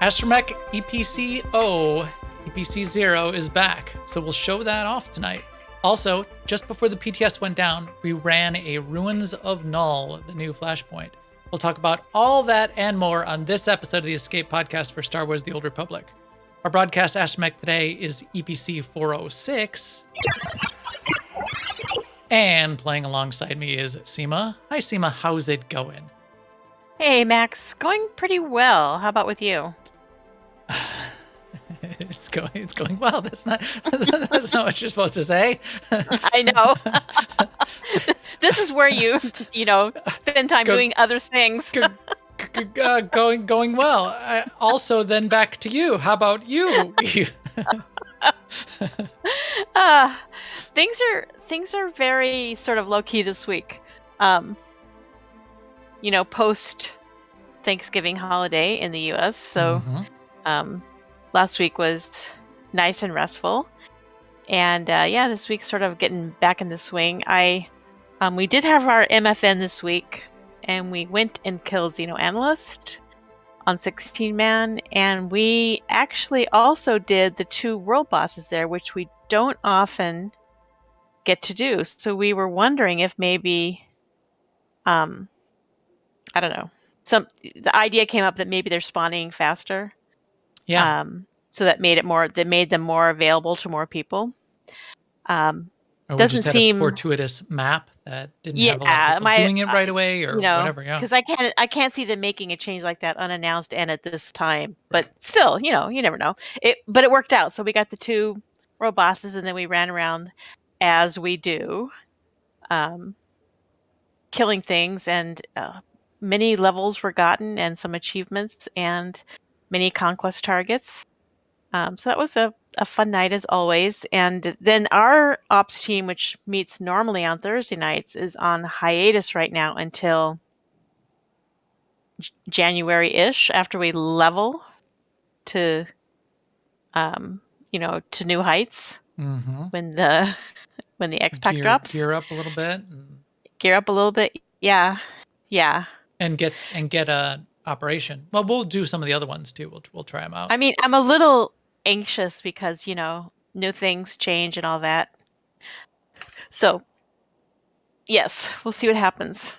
Astromech EPC-0 is back, so we'll show that off tonight. Also, just before the PTS went down, we ran a Ruins of Null, the new Flashpoint. We'll talk about all that and more on this episode of the Escape podcast for Star Wars The Old Republic. Our broadcast Astromech today is EPC-406. And playing alongside me is Seema. Hi, Seema. How's it going? Hey, Max. Going pretty well. How about with you? It's going well. That's not what you're supposed to say. I know. This is where you spend time doing other things. Going well. Also, then back to you. How about you? Things are very sort of low key this week. Post Thanksgiving holiday in the U.S. So, last week was nice and restful, and this week's sort of getting back in the swing. We did have our MFN this week, and we went and killed Xenoanalyst on 16-man, and we actually also did the 2 world bosses there, which we don't often get to do. So we were wondering if maybe, I don't know, the idea came up that maybe they're spawning faster. Yeah. So that made them more available to more people. Or doesn't seem a fortuitous map that didn't have a lot of people doing it right away, or whatever. Yeah. Because I can't see them making a change like that unannounced and at this time. But still, you never know. But it worked out. So we got the 2 world bosses, and then we ran around as we do, killing things, and many levels were gotten, and some achievements, and many conquest targets. So that was a fun night as always. And then our ops team, which meets normally on Thursday nights, is on hiatus right now until January-ish, after we level to new heights. When the X-Pack drops. Gear up a little bit. Yeah. And get a operation. Well, we'll do some of the other ones too. We'll try them out. I mean, I'm a little anxious because new things change and all that. So yes, we'll see what happens.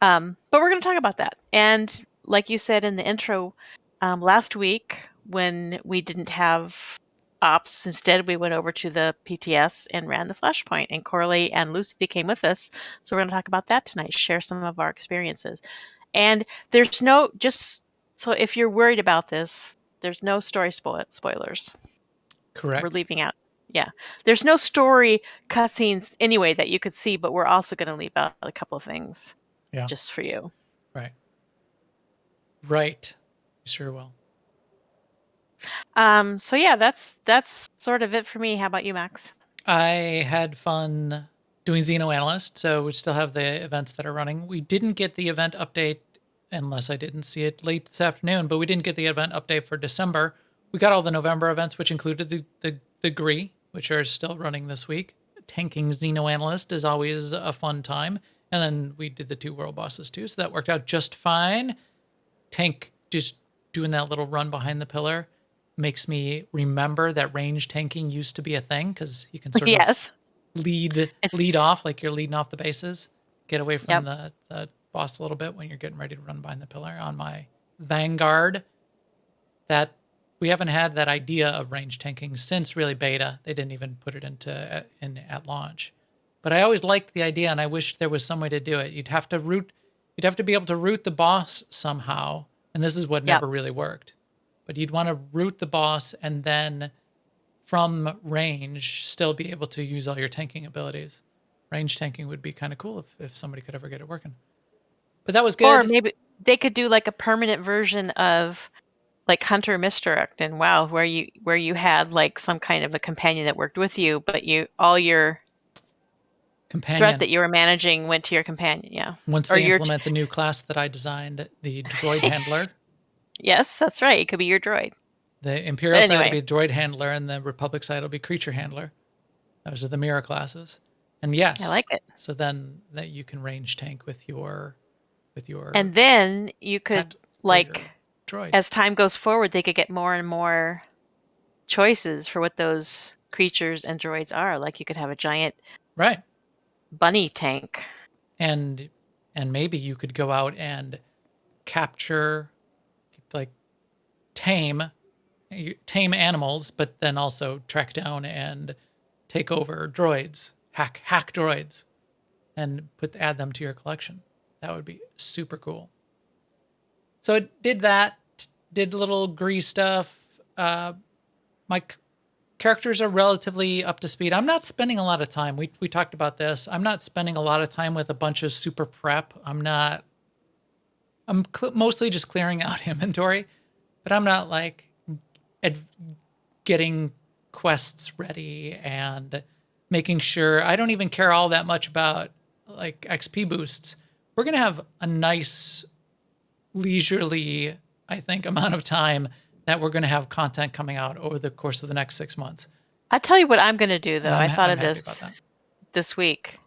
But we're going to talk about that. And like you said in the intro, last week when we didn't have ops, instead we went over to the PTS and ran the Flashpoint, and Corley and Lucy came with us. So we're going to talk about that tonight, share some of our experiences. And there's so if you're worried about this, there's no story spoilers. Correct. We're leaving out. Yeah. There's no story cutscenes anyway that you could see, but we're also going to leave out a couple of things just for you. Right. Sure will. So yeah, that's sort of it for me. How about you, Max? I had fun doing Xenoanalyst, so we still have the events that are running. We didn't get the event update, unless I didn't see it late this afternoon, but we didn't get the event update for December. We got all the November events, which included the GRE, which are still running this week. Tanking Xenoanalyst is always a fun time. And then we did the 2 world bosses too, so that worked out just fine. Tank just doing that little run behind the pillar makes me remember that range tanking used to be a thing, because you can sort of lead off like you're leading off the bases, get away from the boss a little bit when you're getting ready to run behind the pillar. On my Vanguard, that we haven't had that idea of range tanking since really beta. They didn't even put it at launch. But I always liked the idea, and I wish there was some way to do it. You'd have to be able to root the boss somehow, and this is what never really worked. But you'd want to root the boss, and then from range still be able to use all your tanking abilities. Range tanking would be kind of cool if somebody could ever get it working. But that was good. Or maybe they could do like a permanent version of like Hunter Misdirect and WoW, where you had like some kind of a companion that worked with you, but all your threat that you were managing went to your companion. Yeah. Once they implement the new class that I designed, the Droid Handler. Yes, that's right. It could be your droid. The Imperial side will be Droid Handler, and the Republic side will be Creature Handler. Those are the mirror classes. And yes, I like it. So then that you can range tank with your and then you could like droid. as time goes forward, they could get more and more choices for what those creatures and droids are. Like you could have a giant Right. bunny tank. And maybe you could go out and capture, like, tame animals, but then also track down and take over droids, hack droids, and add them to your collection. That would be super cool. So it did that, did little grease stuff. My characters are relatively up to speed. I'm not spending a lot of time. We talked about this. I'm not spending a lot of time with a bunch of super prep. I'm mostly just clearing out inventory, but I'm not like getting quests ready and making sure. I don't even care all that much about like XP boosts. We're going to have a nice leisurely, I think, amount of time that we're going to have content coming out over the course of the next 6 months. I'll tell you what I'm going to do, though. And I thought I'm of happy about this week,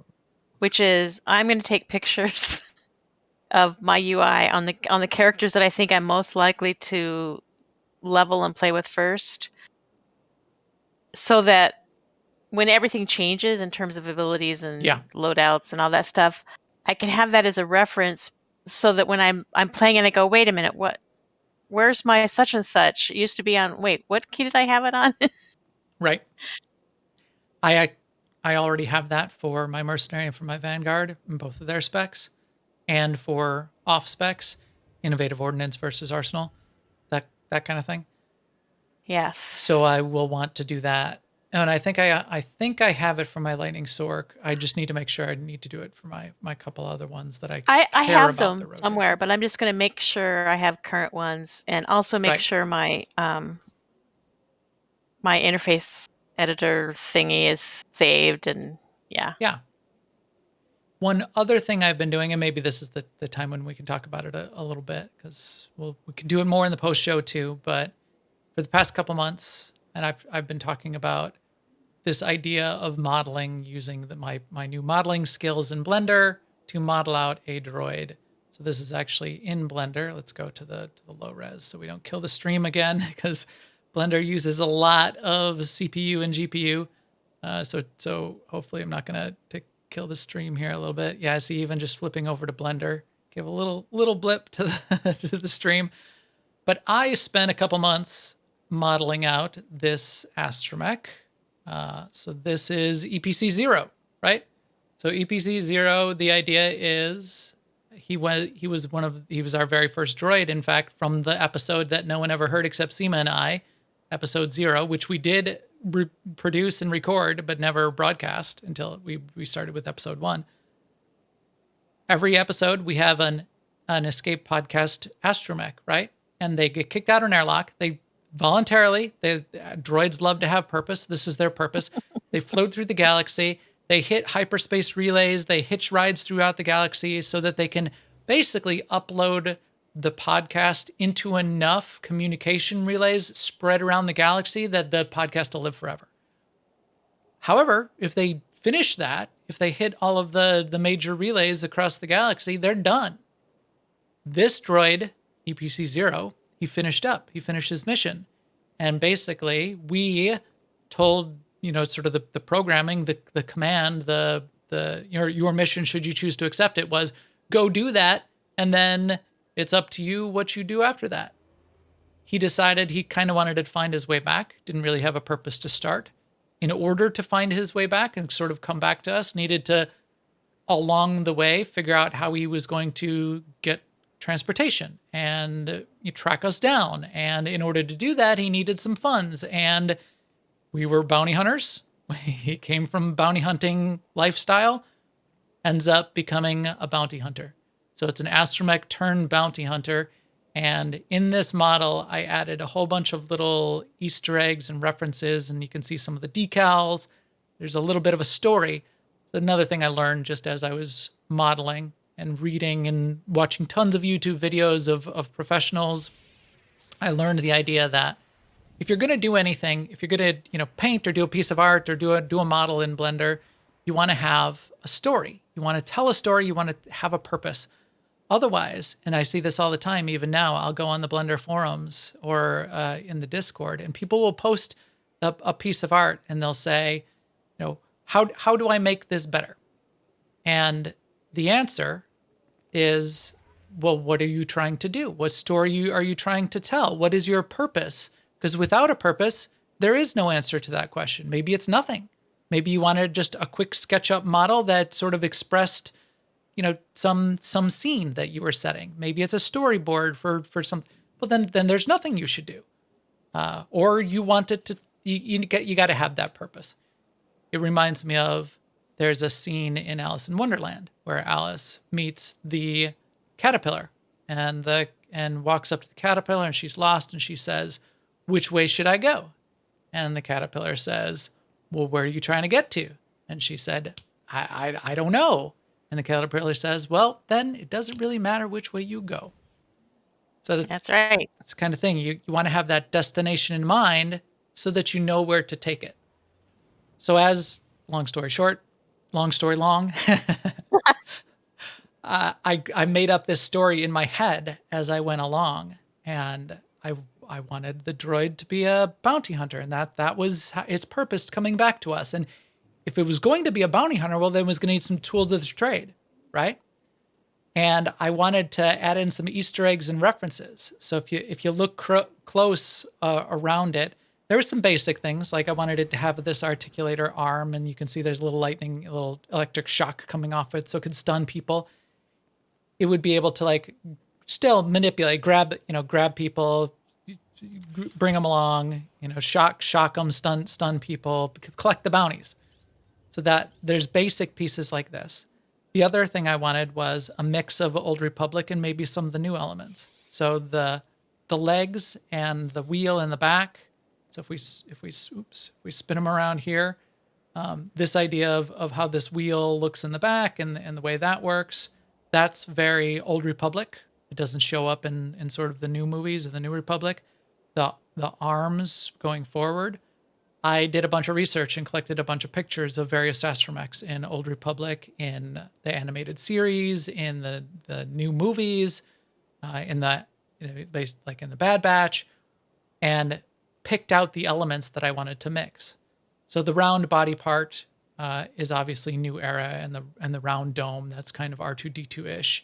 which is I'm going to take pictures of my UI on the characters that I think I'm most likely to level and play with first, so that when everything changes in terms of abilities and loadouts and all that stuff, I can have that as a reference, so that when I'm playing and I go, wait a minute, where's my such and such? It used to be on, wait, what key did I have it on? Right. I already have that for my mercenary and for my vanguard in both of their specs, and for off specs, innovative ordnance versus arsenal, that kind of thing. Yes. So I will want to do that, and I think I have it for my lightning sork. I just need to make sure I need to do it for my couple other ones that I have about them somewhere, but I'm just going to make sure I have current ones, and also make sure my my interface editor thingy is saved, and yeah. One other thing I've been doing, and maybe this is the time when we can talk about it a little bit, because we can do it more in the post show too. But for the past couple months, and I've been talking about this idea of modeling using my new modeling skills in Blender to model out a droid. So this is actually in Blender. Let's go to the low res so we don't kill the stream again, because Blender uses a lot of CPU and GPU. So hopefully I'm not going to kill the stream here a little bit. Yeah, I see even just flipping over to Blender, give a little blip to to the stream. But I spent a couple months modeling out this astromech. So this is EPC-0, right? So EPC-0, the idea is he was our very first droid, in fact, from the episode that no one ever heard except Seema and I, episode 0, which we did produce and record, but never broadcast until we started with episode 1. Every episode, we have an escape podcast astromech, right? And they get kicked out on airlock. They voluntarily, droids love to have purpose. This is their purpose. They float through the galaxy. They hit hyperspace relays. They hitch rides throughout the galaxy so that they can basically upload the podcast into enough communication relays spread around the galaxy that the podcast will live forever. However, if they finish that, if they hit all of the major relays across the galaxy, they're done. This droid, EPC-0, he finished up. He finished his mission. And basically, we told, sort of the programming, the command, your mission, should you choose to accept it, was go do that, and then it's up to you what you do after that. He decided he kind of wanted to find his way back, didn't really have a purpose to start. In order to find his way back and sort of come back to us, needed to, along the way, figure out how he was going to get transportation and track us down. And in order to do that, he needed some funds. And we were bounty hunters. He came from bounty hunting lifestyle, ends up becoming a bounty hunter. So it's an astromech turned bounty hunter. And in this model, I added a whole bunch of little Easter eggs and references, and you can see some of the decals. There's a little bit of a story. Another thing I learned just as I was modeling and reading and watching tons of YouTube videos of professionals, I learned the idea that if you're going to do anything, if you're going to paint or do a piece of art or do a model in Blender, you want to have a story. You want to tell a story. You want to have a purpose. otherwise, and I see this all the time, even now, I'll go on the Blender forums or in the Discord, and people will post a piece of art and they'll say, how do I make this better? And the answer is, well, what are you trying to do? What story are you trying to tell? What is your purpose? Because without a purpose, there is no answer to that question. Maybe it's nothing. Maybe you wanted just a quick SketchUp model that sort of expressed, some scene that you were setting. Maybe it's a storyboard for some. Well, then there's nothing you should do. Or you want it to. You got to have that purpose. It reminds me of, there's a scene in Alice in Wonderland where Alice meets the caterpillar and walks up to the caterpillar, and she's lost, and she says, "Which way should I go?" And the caterpillar says, "Well, where are you trying to get to?" And she said, I don't know. And the caterpillar says, "Well, then it doesn't really matter which way you go." So That's right. that's the kind of thing. You want to have that destination in mind so that you know where to take it. So as, long story short, long story long, I made up this story in my head as I went along, and I wanted the droid to be a bounty hunter, and that was its purpose coming back to us. And if it was going to be a bounty hunter, well, then it was going to need some tools of the trade, right? And I wanted to add in some Easter eggs and references. So if you look close around it, there were some basic things, like I wanted it to have this articulator arm, and you can see there's a little electric shock coming off it, so it could stun people. It would be able to still manipulate, grab people, bring them along, shock them, stun people, collect the bounties. So that there's basic pieces like this. The other thing I wanted was a mix of Old Republic and maybe some of the new elements. So the legs and the wheel in the back. So if we spin them around here, this idea of how this wheel looks in the back and the way that works, that's very Old Republic. It doesn't show up in sort of the new movies of the New Republic. The arms going forward, I did a bunch of research and collected a bunch of pictures of various astromechs in Old Republic, in the animated series, in the new movies, in the Bad Batch, and picked out the elements that I wanted to mix. So the round body part is obviously New Era, and the round dome, that's kind of R2-D2-ish.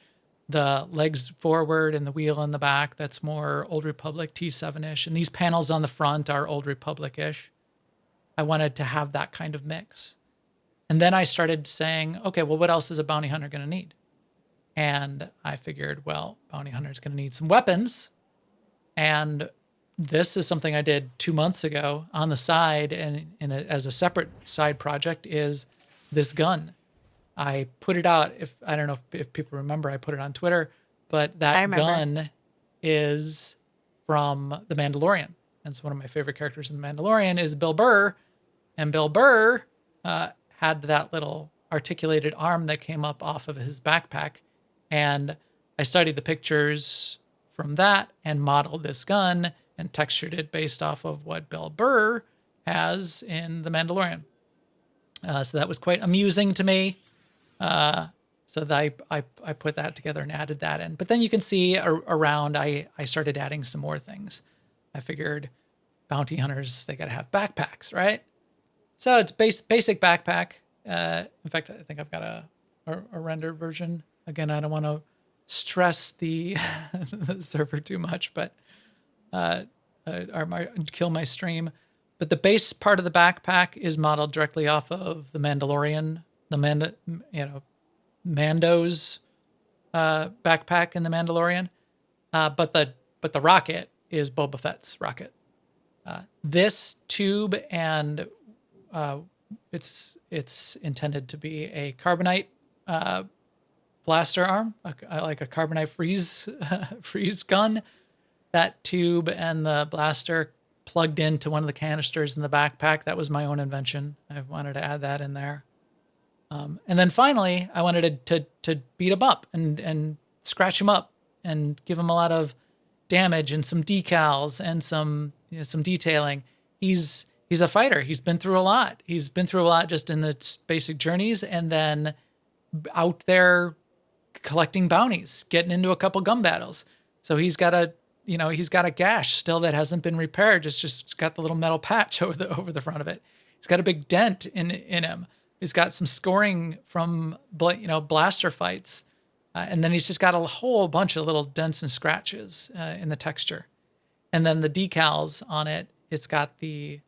The legs forward and the wheel in the back, that's more Old Republic, T7-ish. And these panels on the front are Old Republic-ish. I wanted to have that kind of mix. And then I started saying, okay, well, what else is a bounty hunter going to need? And I figured, well, bounty hunter is going to need some weapons. And this is something I did 2 months ago on the side, and as a separate side project, is this gun. I put it out. I don't know if people remember, I put it on Twitter, but that gun is from The Mandalorian. And so one of my favorite characters in The Mandalorian is Bill Burr. And Bill Burr had that little articulated arm that came up off of his backpack. And I studied the pictures from that and modeled this gun and textured it based off of what Bill Burr has in The Mandalorian. So that was quite amusing to me. So that I put that together and added that in. But then you can see around, I started adding some more things. I figured bounty hunters, they got to have backpacks, right? So it's basic backpack. In fact, I think I've got a rendered version. Again, I don't want to stress the server too much, but kill my stream. But the base part of the backpack is modeled directly off of the Mandalorian, Mando's backpack in the Mandalorian. But the rocket is Boba Fett's rocket. This tube, and it's intended to be a carbonite blaster arm, like a carbonite freeze gun. That tube and the blaster plugged into one of the canisters in the backpack. That was my own invention. I wanted to add that in there. And then finally, I wanted to beat him up and scratch him up and give him a lot of damage and some decals and some detailing. He's a fighter. He's been through a lot. He's been through a lot just in the basic journeys, and then out there collecting bounties, getting into a couple gun battles. So he's got a gash still that hasn't been repaired. It's just got the little metal patch over the front of it. He's got a big dent in him. He's got some scoring from blaster fights, and then he's just got a whole bunch of little dents and scratches in the texture. And then the decals on it, it's got the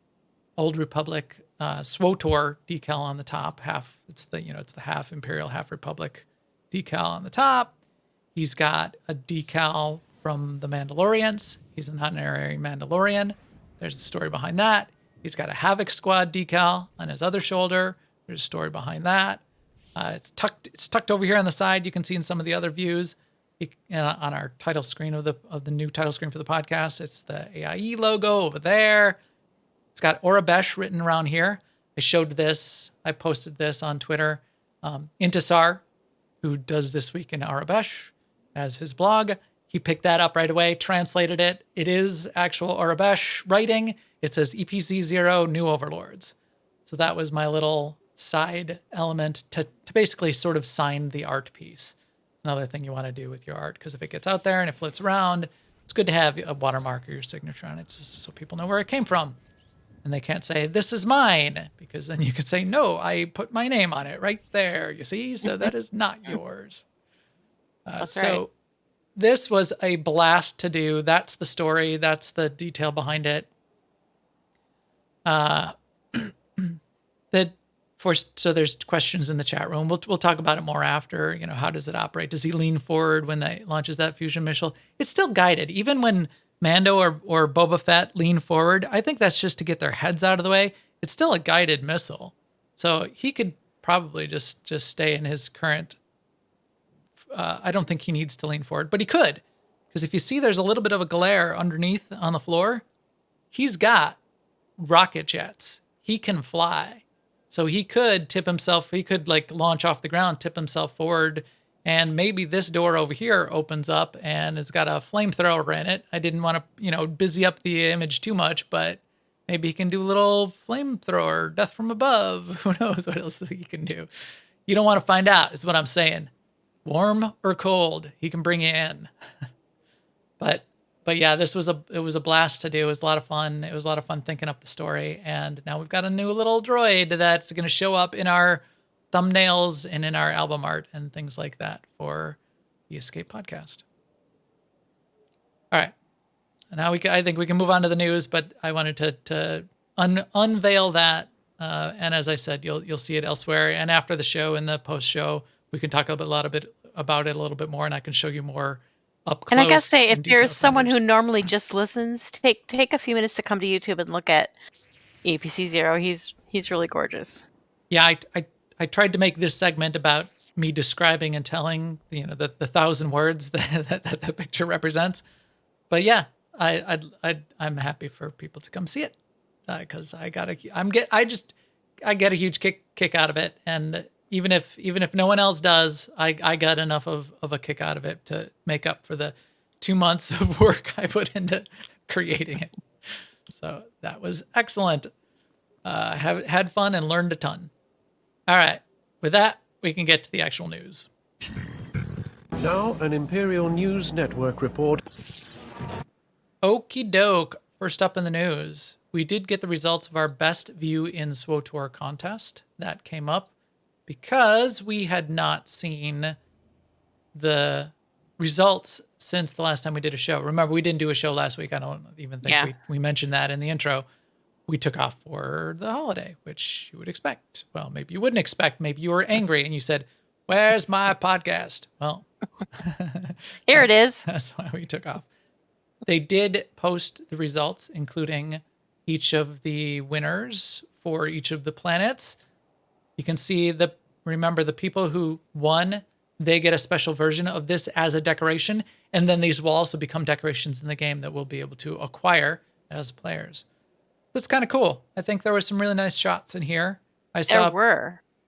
Old Republic SWTOR decal on the top. It's the half Imperial, half Republic decal on the top. He's got a decal from the Mandalorians. He's an honorary Mandalorian. There's a story behind that. He's got a Havoc Squad decal on his other shoulder. There's a story behind that. It's tucked over here on the side. You can see in some of the other views on our title screen of the new title screen for the podcast. It's the AIE logo over there. It's got Orabesh written around here. I posted this on Twitter. Intisar, who does This Week in Orabesh as his blog, he picked that up right away, translated it. It is actual Orabesh writing. It says EPC-0 New Overlords. So that was my little side element to basically sort of sign the art piece. Another thing you want to do with your art, because if it gets out there and it floats around, it's good to have a watermark or your signature on it just so people know where it came from. And they can't say, this is mine, because then you could say, no, I put my name on it right there, you see? So that is not yours. That's so right. This was a blast to do. That's the story. That's the detail behind it. So there's questions in the chat room. We'll talk about it more after. How does it operate? Does he lean forward when they launches that fusion missile? It's still guided, even when Mando or Boba Fett lean forward. I think that's just to get their heads out of the way. It's still a guided missile, so he could probably just stay in his current. I don't think he needs to lean forward, but he could, because if you see, there's a little bit of a glare underneath on the floor. He's got rocket jets. He can fly. So he could tip himself, he could launch off the ground, tip himself forward, and maybe this door over here opens up and it's got a flamethrower in it. I didn't want to, busy up the image too much, but maybe he can do a little flamethrower, death from above. Who knows what else he can do? You don't want to find out, is what I'm saying. Warm or cold, he can bring you in. But yeah, it was a blast to do. It was a lot of fun. It was a lot of fun thinking up the story. And now we've got a new little droid that's going to show up in our thumbnails and in our album art and things like that for the Escape podcast. All right. Now I think we can move on to the news, but I wanted to unveil that. And as I said, you'll see it elsewhere. And after the show, in the post show, we can talk a lot about it a little bit more, and I can show you more up close. And I gotta say, if detailed there's someone numbers. who normally just listens, take a few minutes to come to YouTube and look at EPC-0. He's really gorgeous. Yeah, I tried to make this segment about me describing and telling the 1,000 words that the picture represents. But yeah, I'm happy for people to come see it, because I get a huge kick out of it, and even if no one else does, I got enough of a kick out of it to make up for the 2 months of work I put into creating it. So that was excellent. Had fun and learned a ton. All right, with that, we can get to the actual news. Now, an Imperial News Network report. Okie doke. First up in the news, we did get the results of our best view in SWTOR contest. That came up because we had not seen the results since the last time we did a show. Remember, we didn't do a show last week. I don't even think we mentioned that in the intro. We took off for the holiday, which you would expect. Well, maybe you wouldn't expect. Maybe you were angry and you said, "Where's my podcast?" Well, here it is. That's why we took off. They did post the results, including each of the winners for each of the planets. You can see remember the people who won, they get a special version of this as a decoration. And then these will also become decorations in the game that we'll be able to acquire as players. It's kind of cool. I think there were some really nice shots in here. I saw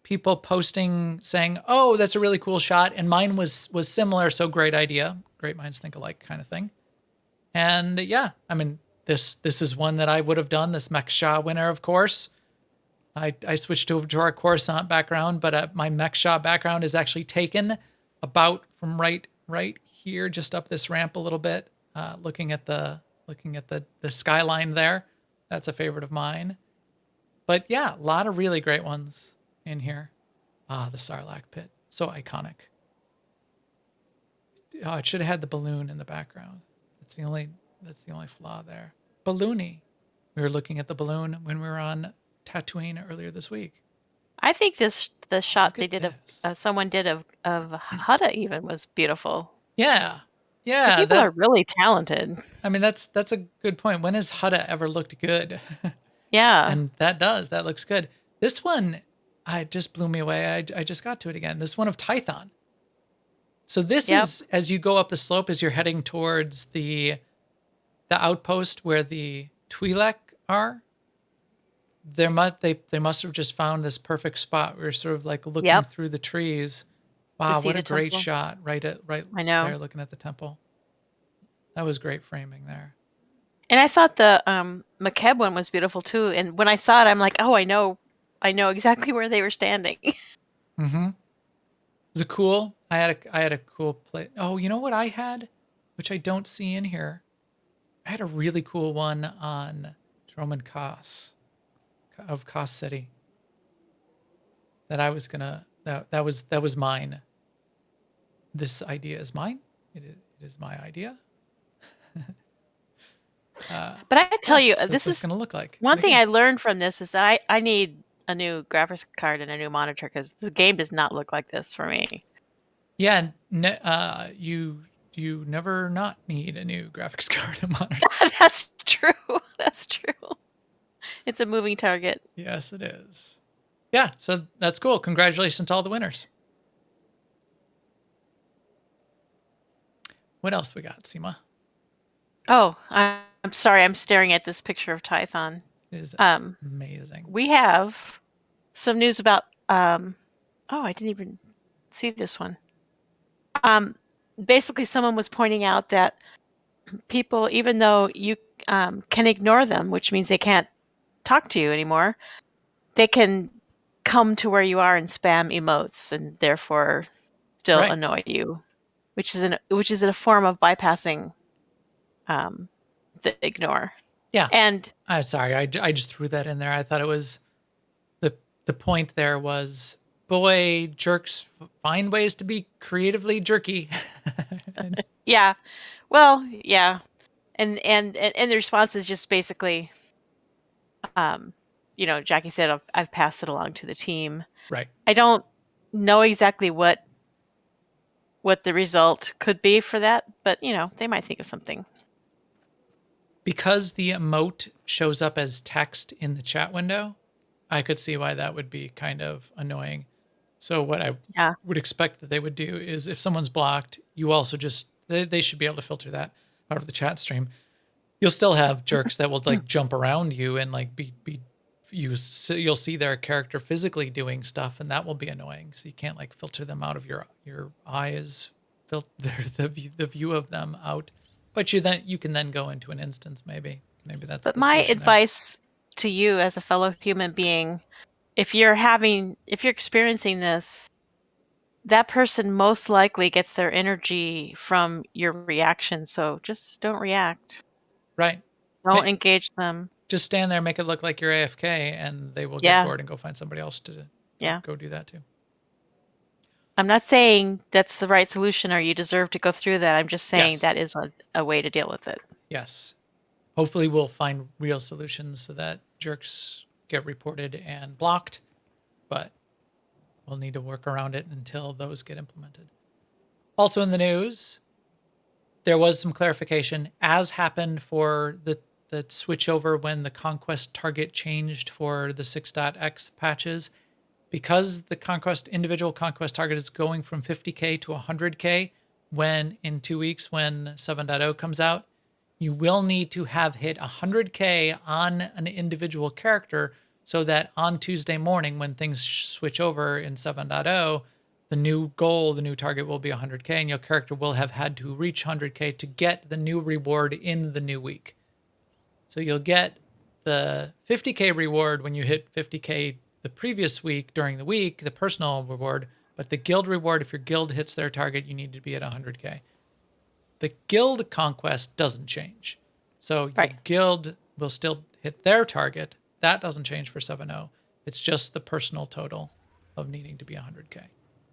people posting saying, "Oh, that's a really cool shot," and mine was similar. So great idea, great minds think alike kind of thing. And yeah, I mean, this is one that I would have done. This Mech Shah winner, of course. I switched over to our Coruscant background, but my Mech Shah background is actually taken about from right here, just up this ramp a little bit, looking at the skyline there. That's a favorite of mine. But yeah, a lot of really great ones in here. The Sarlacc Pit, so iconic. Oh, it should have had the balloon in the background. That's the only flaw there. Balloony. We were looking at the balloon when we were on Tatooine earlier this week. I think the shot they did this. someone did of Hutta even was beautiful. Yeah. So people are really talented. I mean, that's a good point. When has Hutta ever looked good? Yeah. And that looks good. This one, it just blew me away. I just got to it again. This one of Tython. So this is, as you go up the slope, as you're heading towards the outpost where the Twi'lek are, they must have just found this perfect spot. We were sort of like looking through the trees. Wow, what a great shot! Right I know. there, looking at the temple. That was great framing there. And I thought the McKeb one was beautiful too. And when I saw it, I'm like, oh, I know exactly where they were standing. Mm-hmm. Was it cool? I had a cool play. Oh, you know what I had, which I don't see in here. I had a really cool one on Droman Kos of Kos City. That I was gonna. That was mine. This idea is mine. It is my idea. But I tell you, this is going to look like. One thing I learned from this is that I need a new graphics card and a new monitor because the game does not look like this for me. Yeah, you never not need a new graphics card and monitor. That's true. That's true. It's a moving target. Yes, it is. Yeah, so that's cool. Congratulations to all the winners. What else we got, Seema? Oh, I'm sorry. I'm staring at this picture of Tython. It is amazing. We have some news about. Oh, I didn't even see this one. Basically, someone was pointing out that people, even though you can ignore them, which means they can't talk to you anymore, they can come to where you are and spam emotes and therefore still annoy you, which is a form of bypassing the ignore. Yeah. And sorry, I just threw that in there. I thought it was the point there was, boy, jerks find ways to be creatively jerky. Yeah. Well, yeah. And the response is just basically Jackie said I've passed it along to the team. Right. I don't know exactly what the result could be for that, but they might think of something. Because the emote shows up as text in the chat window, I could see why that would be kind of annoying. So what I would expect that they would do is if someone's blocked, you also just, they should be able to filter that out of the chat stream. You'll still have jerks that will like jump around you and like you'll see their character physically doing stuff, and that will be annoying. So you can't like filter them out of your eyes, the view of them out. But you can then go into an instance maybe that's. But my advice to you as a fellow human being, if you're experiencing this, that person most likely gets their energy from your reaction. So just don't react. Right. Don't engage them. Just stand there, make it look like you're AFK, and they will get bored and go find somebody else to go do that too. I'm not saying that's the right solution or you deserve to go through that. I'm just saying that is a way to deal with it. Yes. Hopefully we'll find real solutions so that jerks get reported and blocked, but we'll need to work around it until those get implemented. Also in the news, there was some clarification, as happened for the switchover when the Conquest target changed for the 6.x patches. Because the individual Conquest target is going from 50K to 100K when in 2 weeks when 7.0 comes out, you will need to have hit 100K on an individual character so that on Tuesday morning when things switch over in 7.0, the new goal, the new target will be 100K, and your character will have had to reach 100K to get the new reward in the new week. So you'll get the 50K reward when you hit 50K the previous week during the week, the personal reward, But the guild reward, if your guild hits their target, you need to be at 100K. The guild conquest doesn't change. So your Right. guild will still hit their target. That doesn't change for 7.0. It's just the personal total of needing to be 100K.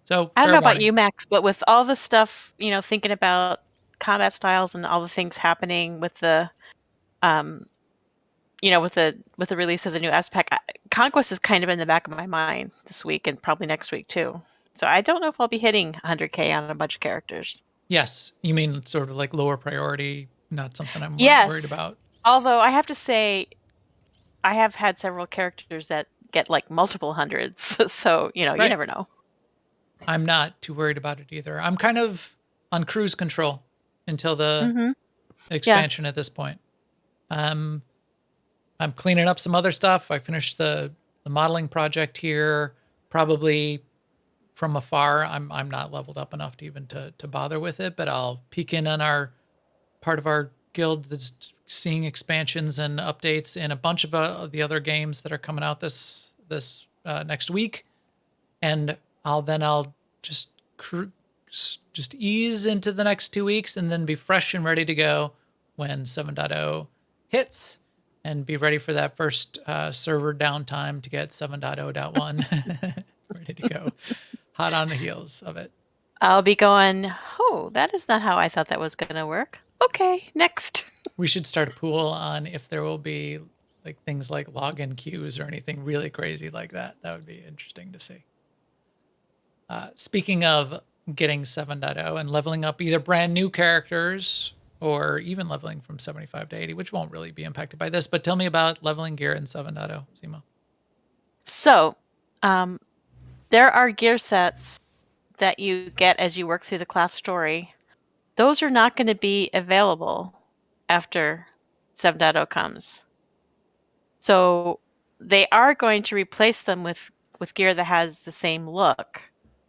So I don't fair know about warning. you, Max, but with all the stuff, thinking about combat styles and all the things happening with the, um, with the release of the new S-Pack, Conquest is kind of in the back of my mind this week and probably next week too. So I don't know if I'll be hitting 100K on a bunch of characters. Yes, you mean sort of like lower priority, not something I'm worried Yes, about. although I have to say, I have had several characters that get like multiple hundreds. So, you Right. never know. I'm not too worried about it either. I'm kind of on cruise control until the Mm-hmm. expansion at this point. I'm cleaning up some other stuff. I finished the modeling project here. Probably from afar, I'm not leveled up enough to even to bother with it, but I'll peek in on our part of our guild that's seeing expansions and updates in a bunch of the other games that are coming out this next week, and I'll just ease into the next 2 weeks and then be fresh and ready to go when 7.0 hits, and be ready for that first server downtime to get 7.0.1 ready to go, hot on the heels of it. I'll be going, oh, that is not how I thought that was going to work. Okay, next. We should start a pool on if there will be like things like login queues or anything really crazy like that. That would be interesting to see. Speaking of getting 7.0 and leveling up either brand new characters or even leveling from 75 to 80, which won't really be impacted by this, but tell me about leveling gear in 7.0, Zemo. So, there are gear sets that you get as you work through the class story. Those are not going to be available after 7.0 comes. So they are going to replace them with gear that has the same look,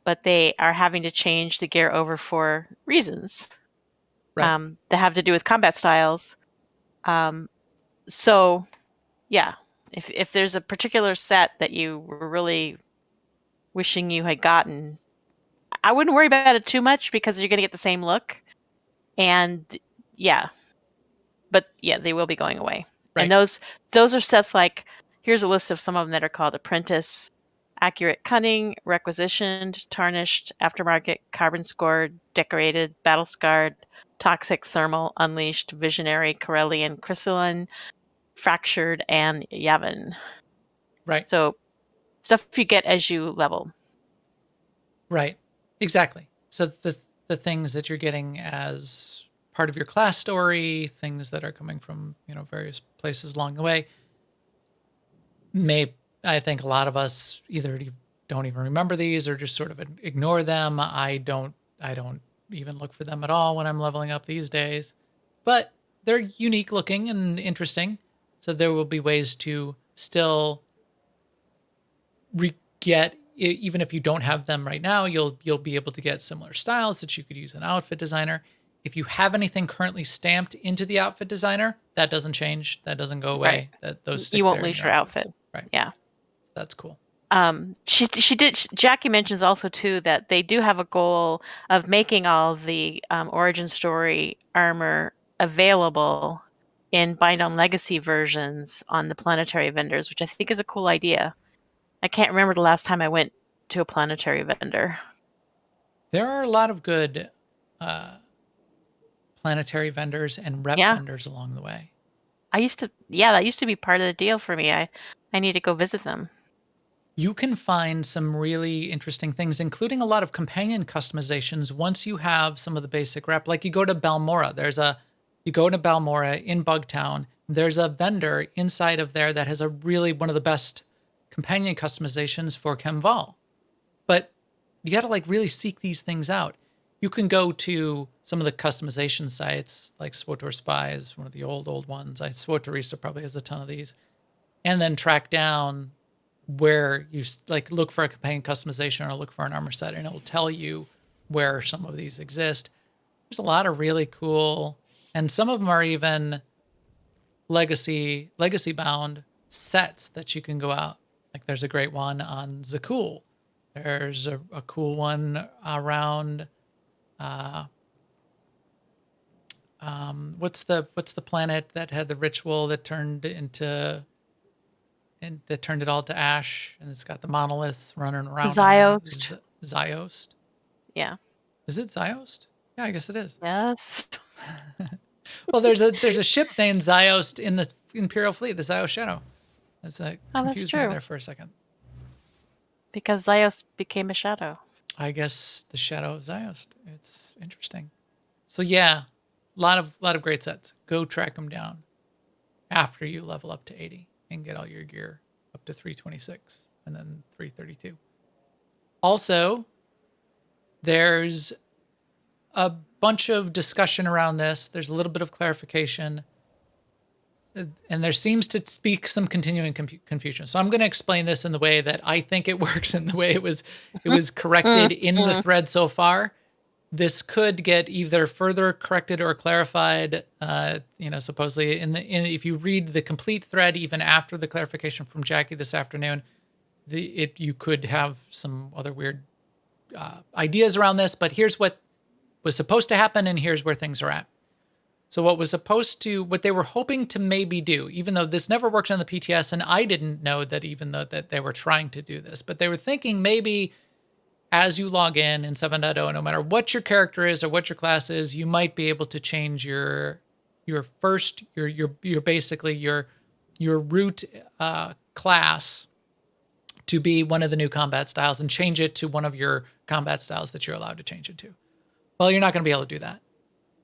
but they are having to change the gear over for reasons Right. that have to do with combat styles. So, yeah, if there's a particular set that you were really wishing you had gotten, I wouldn't worry about it too much because you're going to get the same look. And yeah, but yeah, they will be going away. Right. And those are sets like, here's a list of some of them that are called Apprentice, Accurate Cunning, Requisitioned, Tarnished, Aftermarket, Carbon Scored, Decorated, Battle Scarred, Toxic, Thermal, Unleashed, Visionary, Corellian, Crystalline, Fractured, and Yavin. Right. So stuff you get as you level. Right. Exactly. So the things that you're getting as part of your class story, things that are coming from, various places along the way, I think a lot of us either don't even remember these or just sort of ignore them. I don't even look for them at all when I'm leveling up these days, but they're unique looking and interesting. So there will be ways to still get, even if you don't have them right now, you'll be able to get similar styles that you could use in Outfit Designer. If you have anything currently stamped into the Outfit Designer, that doesn't change. That doesn't go away. Right. Those stick you won't there in lose your outfits. outfit. Right. Yeah. That's cool. Jackie mentions also too that they do have a goal of making all the origin story armor available in Bind on Legacy versions on the planetary vendors, which I think is a cool idea. I can't remember the last time I went to a planetary vendor. There are a lot of good planetary vendors and rep vendors along the way. that used to be part of the deal for me. I need to go visit them. You can find some really interesting things, including a lot of companion customizations once you have some of the basic rep. Like you go to Balmora, you go to Balmora in Bugtown, there's a vendor inside of there that has one of the best companion customizations for Chemval. But you got to really seek these things out. You can go to some of the customization sites, like SWTOR Spy is one of the old ones. SWTORista probably has a ton of these. And then track down where you look for a companion customization or look for an armor set, and it will tell you where some of these exist. There's a lot of really cool, and some of them are even legacy bound sets that you can go out. Like there's a great one on Zakul There's a cool one around what's the planet that had the ritual that turned into and that turned it all to ash, and it's got the monoliths running around on there. Ziost. Ziost. Yeah. Is it Ziost? Yeah, I guess it is. Yes. Well, there's a ship named Ziost in the Imperial fleet, the Ziost Shadow. That's confused me true. there for a second. Because Ziost became a shadow. I guess the Shadow of Ziost. It's interesting. So yeah, a lot of great sets. Go track them down after you level up to 80 and get all your gear up to 326 and then 332. Also, there's a bunch of discussion around this. There's a little bit of clarification, and there seems to be some continuing confusion. So I'm going to explain this in the way that I think it works, and the way it was corrected in the thread so far. This could get either further corrected or clarified. Supposedly if you read the complete thread, even after the clarification from Jackie this afternoon, you could have some other weird ideas around this. But here's what was supposed to happen, and here's where things are at. So what they were hoping to maybe do, even though this never worked on the PTS, and I didn't know that even though that they were trying to do this, but they were thinking maybe as you log in 7.0, no matter what your character is or what your class is, you might be able to change your basically your root class to be one of the new combat styles and change it to one of your combat styles that you're allowed to change it to. Well, you're not going to be able to do that.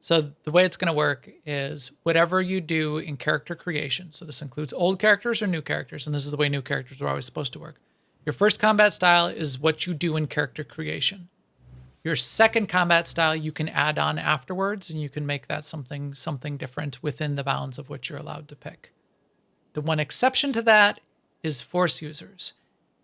So the way it's going to work is whatever you do in character creation. So this includes old characters or new characters, and this is the way new characters are always supposed to work. Your first combat style is what you do in character creation. Your second combat style you can add on afterwards, and you can make that something different within the bounds of what you're allowed to pick. The one exception to that is Force users.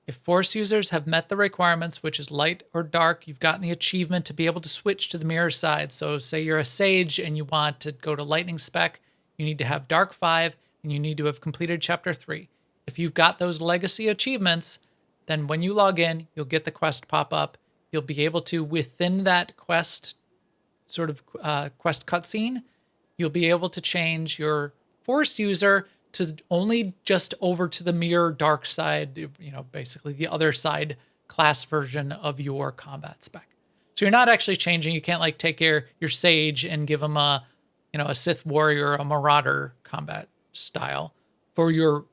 If Force users have met the requirements, which is light or dark, you've gotten the achievement to be able to switch to the mirror side. So say you're a Sage and you want to go to Lightning Spec, you need to have Dark 5, and you need to have completed Chapter 3. If you've got those legacy achievements, then when you log in, you'll get the quest pop up. You'll be able to, within that quest quest cutscene, you'll be able to change your Force user to only just over to the mirror dark side, basically the other side class version of your combat spec. So you're not actually changing. You can't take your Sage and give them a Sith warrior or a Marauder combat style for your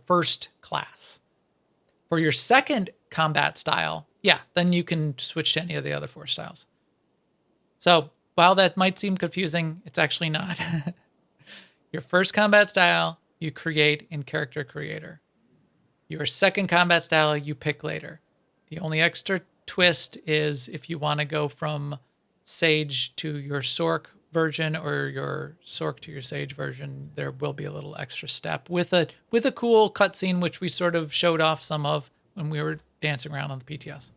first class. For your second combat style, then you can switch to any of the other 4 styles. So while that might seem confusing, it's actually not. Your first combat style, you create in Character Creator. Your second combat style, you pick later. The only extra twist is if you want to go from Sage to your Sork version or your Sork to your Sage version, there will be a little extra step with a cool cutscene, which we sort of showed off some of when we were dancing around on the PTS.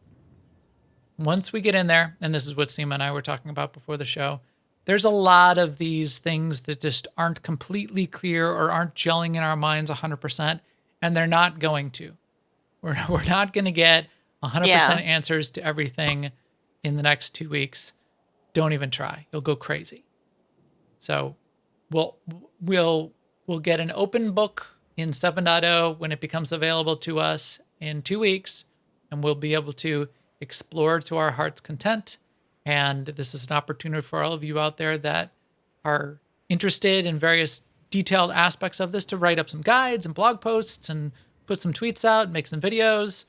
Once we get in there, and this is what Seema and I were talking about before the show, there's a lot of these things that just aren't completely clear or aren't gelling in our minds 100%, and they're not going to. We're not going to get 100% answers to everything in the next 2 weeks. Don't even try. You'll go crazy. So we'll get an open book in 7.0 when it becomes available to us in 2 weeks, and we'll be able to explore to our heart's content. And this is an opportunity for all of you out there that are interested in various detailed aspects of this to write up some guides and blog posts and put some tweets out, make some videos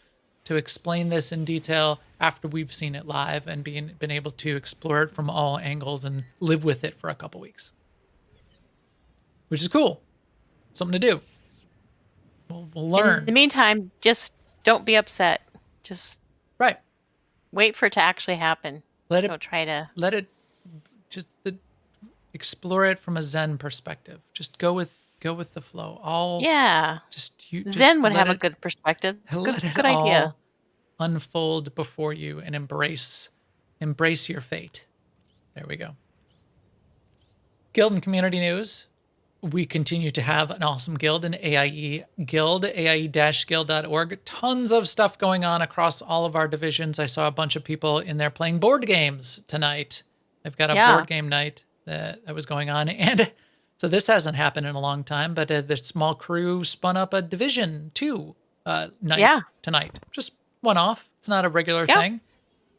to explain this in detail after we've seen it live and been able to explore it from all angles and live with it for a couple weeks. Which is cool. Something to do. We'll learn. In the meantime, just don't be upset. Just wait for it to actually happen. Don't try to just explore it from a Zen perspective. Just go with the flow. Zen would have a good perspective. Good idea. Unfold before you and embrace your fate. There we go. Guild and community news. we continue to have an awesome guild, an AIE guild, aie-guild.org. Tons of stuff going on across all of our divisions. I saw a bunch of people in there playing board games tonight. They've got a board game night that was going on. And so this hasn't happened in a long time, but the small crew spun up a Division 2 night tonight. Just one off. It's not a regular thing,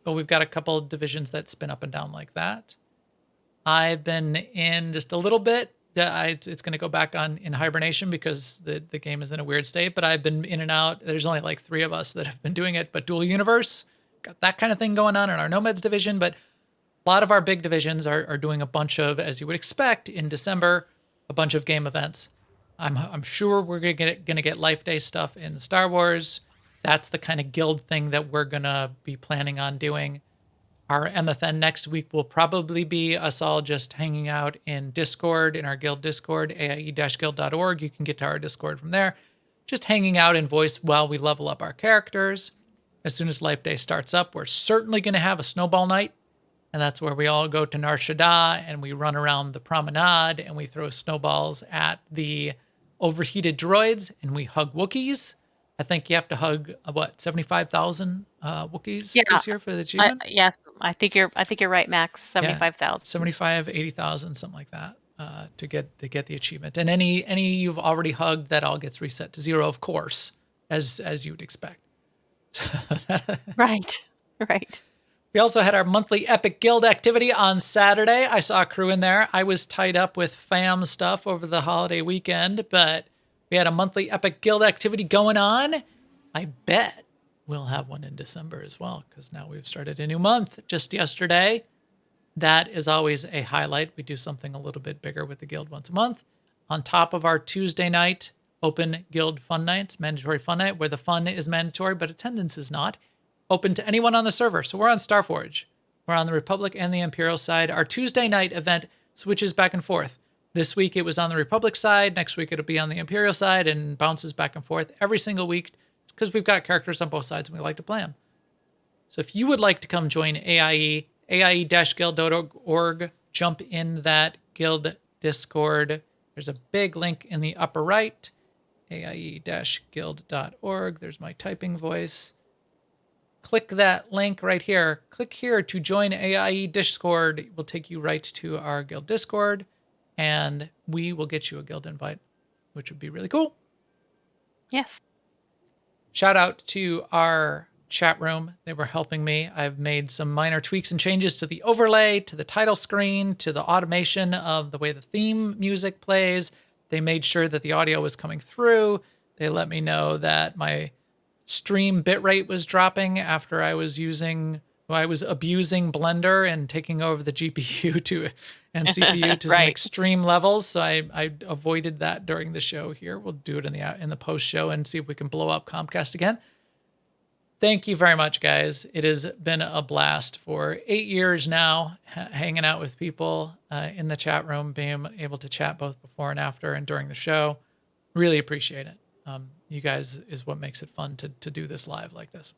but we've got a couple divisions that spin up and down like that. I've been in just a little bit. It's going to go back in hibernation because the game is in a weird state, but I've been in and out. There's only like 3 of us that have been doing it, but Dual Universe, got that kind of thing going on in our Nomads division, but a lot of our big divisions are doing a bunch of, as you would expect, in December, a bunch of game events. I'm sure we're gonna get Life Day stuff in the Star Wars. That's the kind of guild thing that we're gonna be planning on doing. Our MFN next week will probably be us all just hanging out in Discord, in our guild Discord, aie-guild.org. You can get to our Discord from there. Just hanging out in voice while we level up our characters. As soon as Life Day starts up, we're certainly going to have a snowball night. And that's where we all go to Nar Shaddaa and we run around the promenade and we throw snowballs at the overheated droids and we hug Wookiees. I think you have to hug 75,000 Wookiees this year for the achievement. I think you're right, Max. 75,000. 75, 80,000, something like that, to get the achievement. And any you've already hugged, that all gets reset to 0, of course, as you'd expect. Right. We also had our monthly Epic Guild activity on Saturday. I saw a crew in there. I was tied up with fam stuff over the holiday weekend, but we had a monthly Epic Guild activity going on. I bet we'll have one in December as well, because now we've started a new month just yesterday. That is always a highlight. We do something a little bit bigger with the guild once a month. On top of our Tuesday night open guild fun nights, mandatory fun night, where the fun is mandatory, but attendance is not. Open to anyone on the server. So we're on Starforge. We're on the Republic and the Imperial side. Our Tuesday night event switches back and forth. This week it was on the Republic side. Next week it'll be on the Imperial side and bounces back and forth every single week because we've got characters on both sides and we like to play them. So if you would like to come join AIE, aie-guild.org, jump in that guild Discord. There's a big link in the upper right, aie-guild.org. There's my typing voice. Click that link right here. Click here to join AIE Discord. It will take you right to our guild Discord, and we will get you a guild invite, which would be really cool. Yes. Shout out to our chat room. They were helping me. I've made some minor tweaks and changes to the overlay, to the title screen, to the automation of the way the theme music plays. They made sure that the audio was coming through. They let me know that my stream bitrate was dropping after I was abusing Blender and taking over the GPU and CPU to some extreme levels. So I avoided that during the show here. We'll do it in the post show and see if we can blow up Comcast again. Thank you very much, guys. It has been a blast for 8 years now, hanging out with people in the chat room, being able to chat both before and after and during the show. Really appreciate it. You guys is what makes it fun to do this live like this.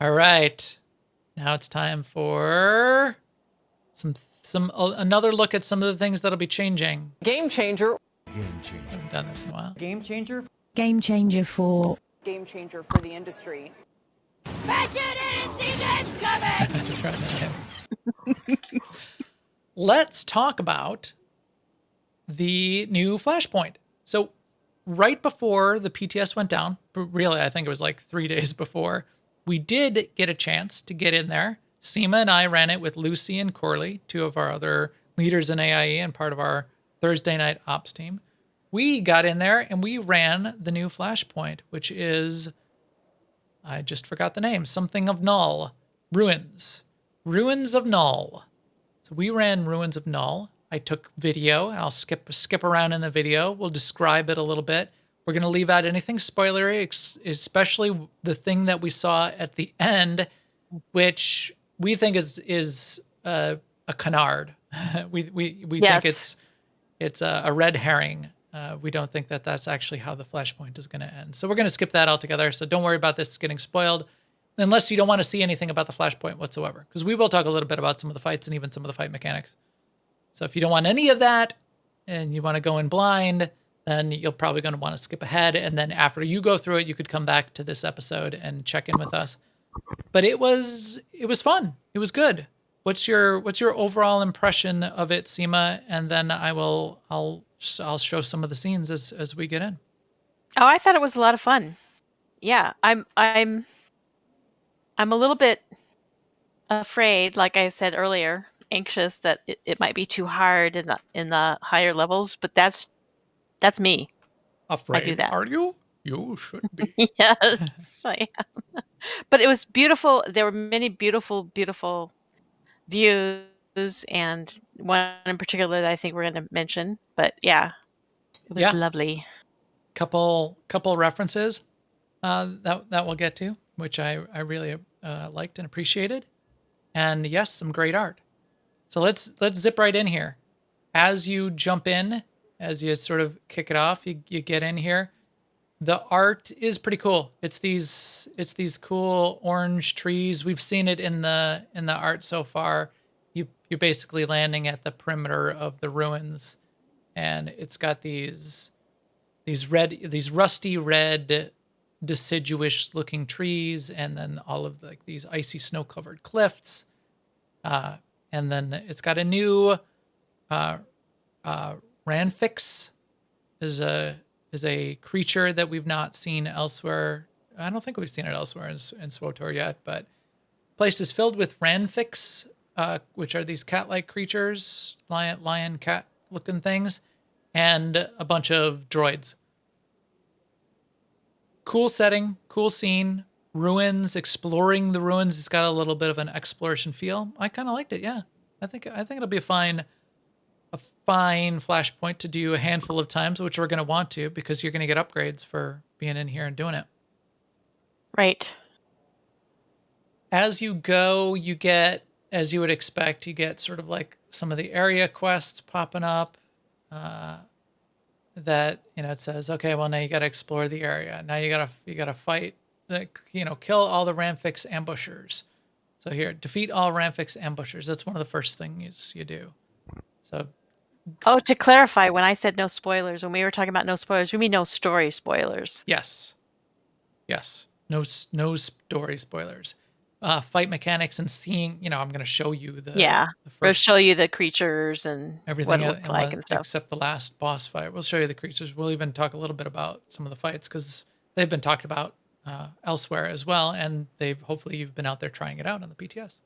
All right. Now it's time for another look at some of the things that'll be changing. Game changer. I haven't done this in a while. Game changer. Game changer for The industry. Bet you didn't see this coming! Let's talk about the new Flashpoint. So right before the PTS went down, really, I think it was like 3 days before, we did get a chance to get in there. Seema and I ran it with Lucy and Corley, 2 of our other leaders in AIE and part of our Thursday night ops team. We got in there and we ran the new Flashpoint, which is, I just forgot the name, something of Null. Ruins of Null. So we ran Ruins of Null. I took video, and I'll skip around in the video. We'll describe it a little bit. We're going to leave out anything spoilery, especially the thing that we saw at the end, which we think is a canard. we think it's a red herring. We don't think that that's actually how the Flashpoint is going to end. So we're going to skip that altogether. So don't worry about this getting spoiled, unless you don't want to see anything about the Flashpoint whatsoever, because we will talk a little bit about some of the fights and even some of the fight mechanics. So if you don't want any of that, and you want to go in blind, then you're probably going to want to skip ahead. And then after you go through it, you could come back to this episode and check in with us. But it was fun. It was good. What's your overall impression of it, Seema? And then I'll show some of the scenes as we get in. Oh, I thought it was a lot of fun. Yeah, I'm a little bit afraid, like I said earlier, anxious that it might be too hard in the higher levels, but that's me. Afraid, I do that. are you? You should be. Yes, I am. But it was beautiful. There were many beautiful, beautiful views, and one in particular that I think we're going to mention. But yeah, it was lovely. Couple references that we'll get to, which I really liked and appreciated, and yes, some great art. So let's zip right in here. As you jump in, as you sort of kick it off, you get in here. The art is pretty cool. It's these cool orange trees. We've seen it in the art so far. You're basically landing at the perimeter of the ruins, and it's got these rusty red, deciduous looking trees, and then all of like these icy snow covered cliffs. And then it's got a new Ranfix is a creature that we've not seen elsewhere. I don't think we've seen it elsewhere in SWTOR yet, but place is filled with Ranfix, which are these cat-like creatures, lion cat looking things, and a bunch of droids. Cool setting, cool scene, ruins, exploring the ruins. It's got a little bit of an exploration feel. I kind of liked it. Yeah, I think it'll be a fine Flashpoint to do a handful of times, which we're going to want to, because you're going to get upgrades for being in here and doing it. Right. As you go, you get, as you would expect, you get sort of like some of the area quests popping up. That, it says, okay, well, now you got to explore the area. Now you got to fight, kill all the Ranfix ambushers. So here, defeat all Ranfix ambushers. That's one of the first things you do. So, oh, to clarify, when I said no spoilers, when we were talking about no spoilers, we mean no story spoilers. Yes, no story spoilers. Fight mechanics and seeing, I'm going to show you we'll show you the creatures and everything what it looks like and stuff. Except the last boss fight. We'll show you the creatures. We'll even talk a little bit about some of the fights, because they've been talked about elsewhere as well, and hopefully you've been out there trying it out on the PTS.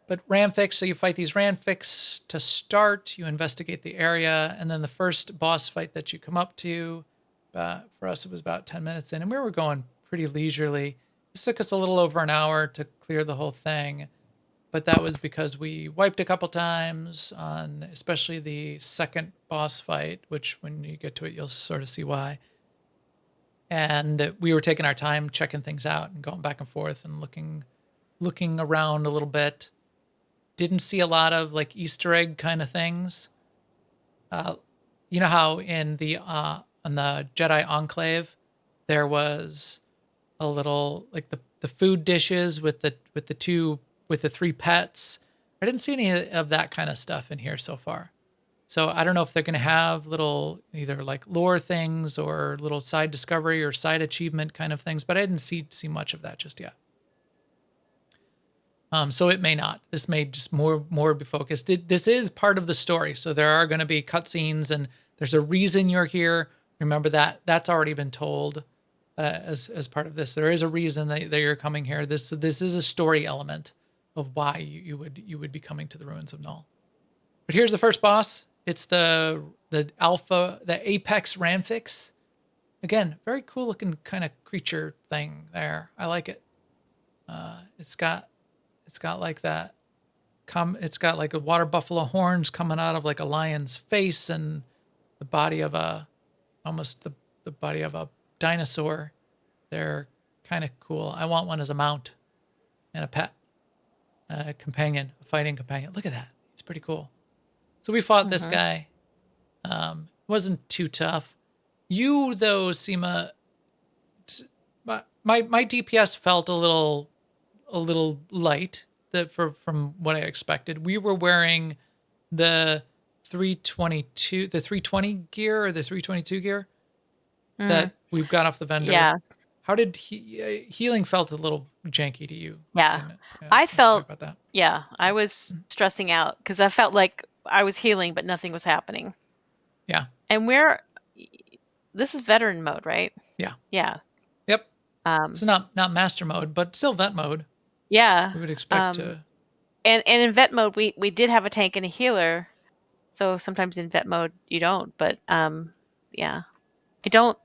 But Ranfix, so you fight these Ranfix to start, you investigate the area, and then the first boss fight that you come up to, for us it was about 10 minutes in, and we were going pretty leisurely. This took us a little over an hour to clear the whole thing, but that was because we wiped a couple times on especially the second boss fight, which when you get to it, you'll sort of see why. And we were taking our time checking things out and going back and forth and looking around a little bit. Didn't see a lot of like Easter egg kind of things. You know how in the Jedi Enclave there was a little like the food dishes with the three pets. I didn't see any of that kind of stuff in here so far. So I don't know if they're going to have little either like lore things or little side discovery or side achievement kind of things, but I didn't see much of that just yet. So it may not. This may just more be focused. This is part of the story, so there are going to be cutscenes, and there's a reason you're here. Remember that's already been told as part of this. There is a reason that you're coming here. This is a story element of why you would be coming to the ruins of Null. But here's the first boss. It's the Apex Ranfix. Again, very cool looking kind of creature thing there. I like it. It's got like that. It's got like a water buffalo horns coming out of like a lion's face and the body of almost the body of a dinosaur. They're kind of cool. I want one as a mount and a pet, a companion, a fighting companion. Look at that. It's pretty cool. So we fought this guy. Wasn't too tough. You though, Seema, my DPS felt a little light from what I expected. We were wearing the 322, the 320 gear or the 322 gear that we've got off the vendor. Yeah. How did healing felt a little janky to you? Yeah. I I let's felt, talk about that. yeah, I was stressing out because I felt like I was healing, but nothing was happening. Yeah. And this is veteran mode, right? Yeah. Yeah. Yep. It's not master mode, but still vet mode. Yeah. We would expect to. And in vet mode, we did have a tank and a healer. So sometimes in vet mode, you don't. But yeah. I don't,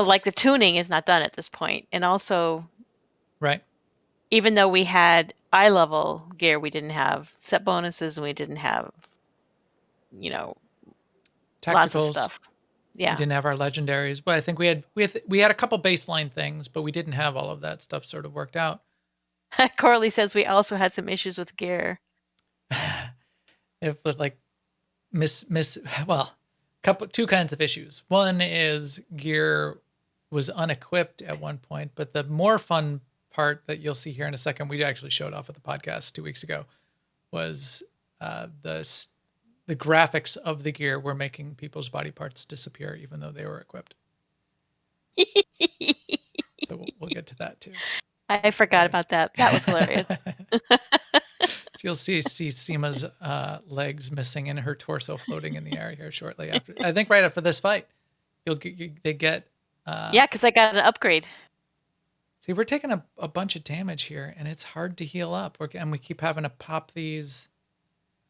like the tuning is not done at this point. And also, Right. even though we had eye level gear, we didn't have set bonuses and we didn't have, lots of Tacticals. stuff. We Yeah. didn't have our legendaries, but I think we had a couple baseline things, but we didn't have all of that stuff sort of worked out. Corley says we also had some issues with gear. If like two kinds of issues. One is gear was unequipped at one point, but the more fun part that you'll see here in a second, we actually showed off at the podcast 2 weeks ago, was the graphics of the gear were making people's body parts disappear even though they were equipped. So we'll get to that too. I forgot about that. That was hilarious. So you'll see Seema's legs missing and her torso floating in the air here shortly after. I think right after this fight, they get. Yeah, because I got an upgrade. See, we're taking a bunch of damage here, and it's hard to heal up. And we keep having to pop these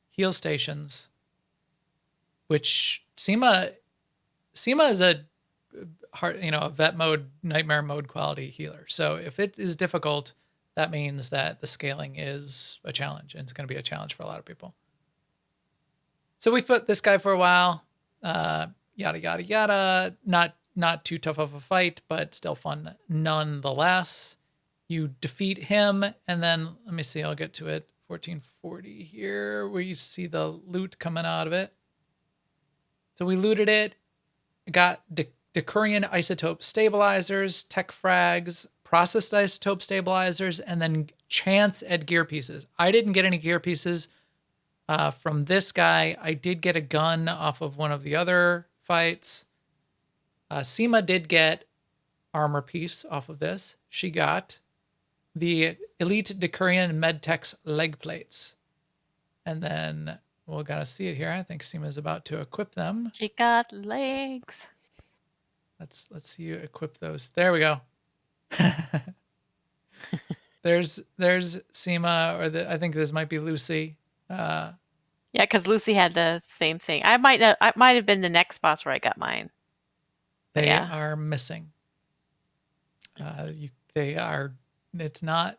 heal stations, which Seema is a vet mode, nightmare mode quality healer. So if it is difficult, that means that the scaling is a challenge, and it's going to be a challenge for a lot of people. So we fought this guy for a while, yada, yada, yada. Not too tough of a fight, but still fun nonetheless. You defeat him, and then, let me see, I'll get to it. 1440 here, where you see the loot coming out of it. So we looted it, got Decurion isotope stabilizers, tech frags, processed isotope stabilizers, and then chance at gear pieces. I didn't get any gear pieces from this guy. I did get a gun off of one of the other fights. Seema did get armor piece off of this. She got the Elite Decurion Medtech's leg plates. And then we're going to see it here. I think Seema's about to equip them. She got legs. Let's see you equip those. There we go. There's Seema, or I think this might be Lucy. Yeah, because Lucy had the same thing. I might have been the next boss where I got mine. They Yeah. are missing. They are. It's not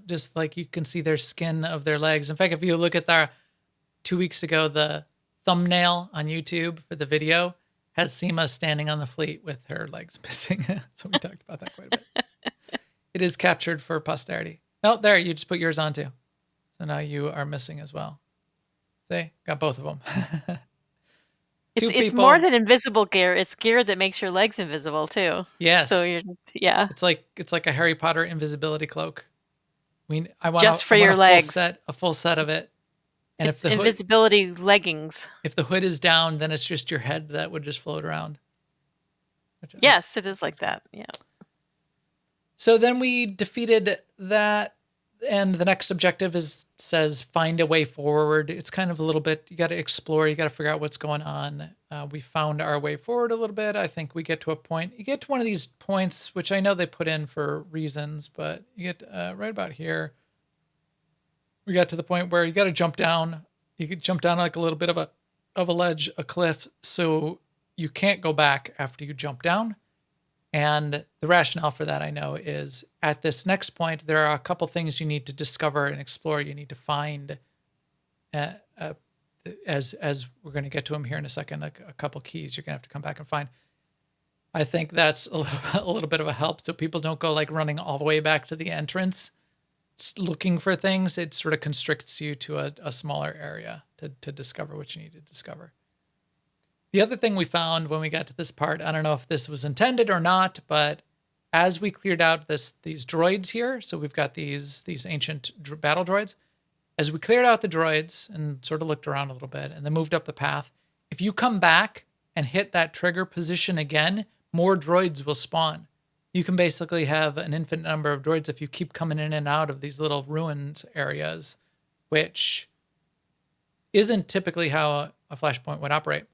just like you can see their skin of their legs. In fact, if you look at 2 weeks ago, the thumbnail on YouTube for the video has Seema standing on the fleet with her legs missing. So we talked about that quite a bit. It is captured for posterity. Oh, there, you just put yours on too. So now you are missing as well. See, got both of them. It's more than invisible gear. It's gear that makes your legs invisible too. Yes. So yeah. It's like a Harry Potter invisibility cloak. I want just for your legs. A full set of it. And it's invisibility leggings. If the hood is down, then it's just your head that would just float around. Yes, it is like that. Yeah. So then we defeated that, and the next objective says find a way forward. It's kind of a little bit, you got to explore, you got to figure out what's going on. We found our way forward a little bit. I think we get to a point, you get to one of these points, which I know they put in for reasons, but you get right about here. We got to the point where you got to jump down. You could jump down like a little bit of a ledge, a cliff, so you can't go back after you jump down. And the rationale for that, I know, is at this next point, there are a couple things you need to discover and explore. You need to find, as we're going to get to them here in a second, a couple keys you're going to have to come back and find. I think that's a little bit of a help, so people don't go like running all the way back to the entrance looking for things. It sort of constricts you to a smaller area to discover what you need to discover. The other thing we found when we got to this part, I don't know if this was intended or not, but as we cleared out these droids here, so we've got these ancient battle droids, as we cleared out the droids and sort of looked around a little bit and then moved up the path, if you come back and hit that trigger position again, more droids will spawn. You can basically have an infinite number of droids if you keep coming in and out of these little ruins areas, which isn't typically how a flashpoint would operate.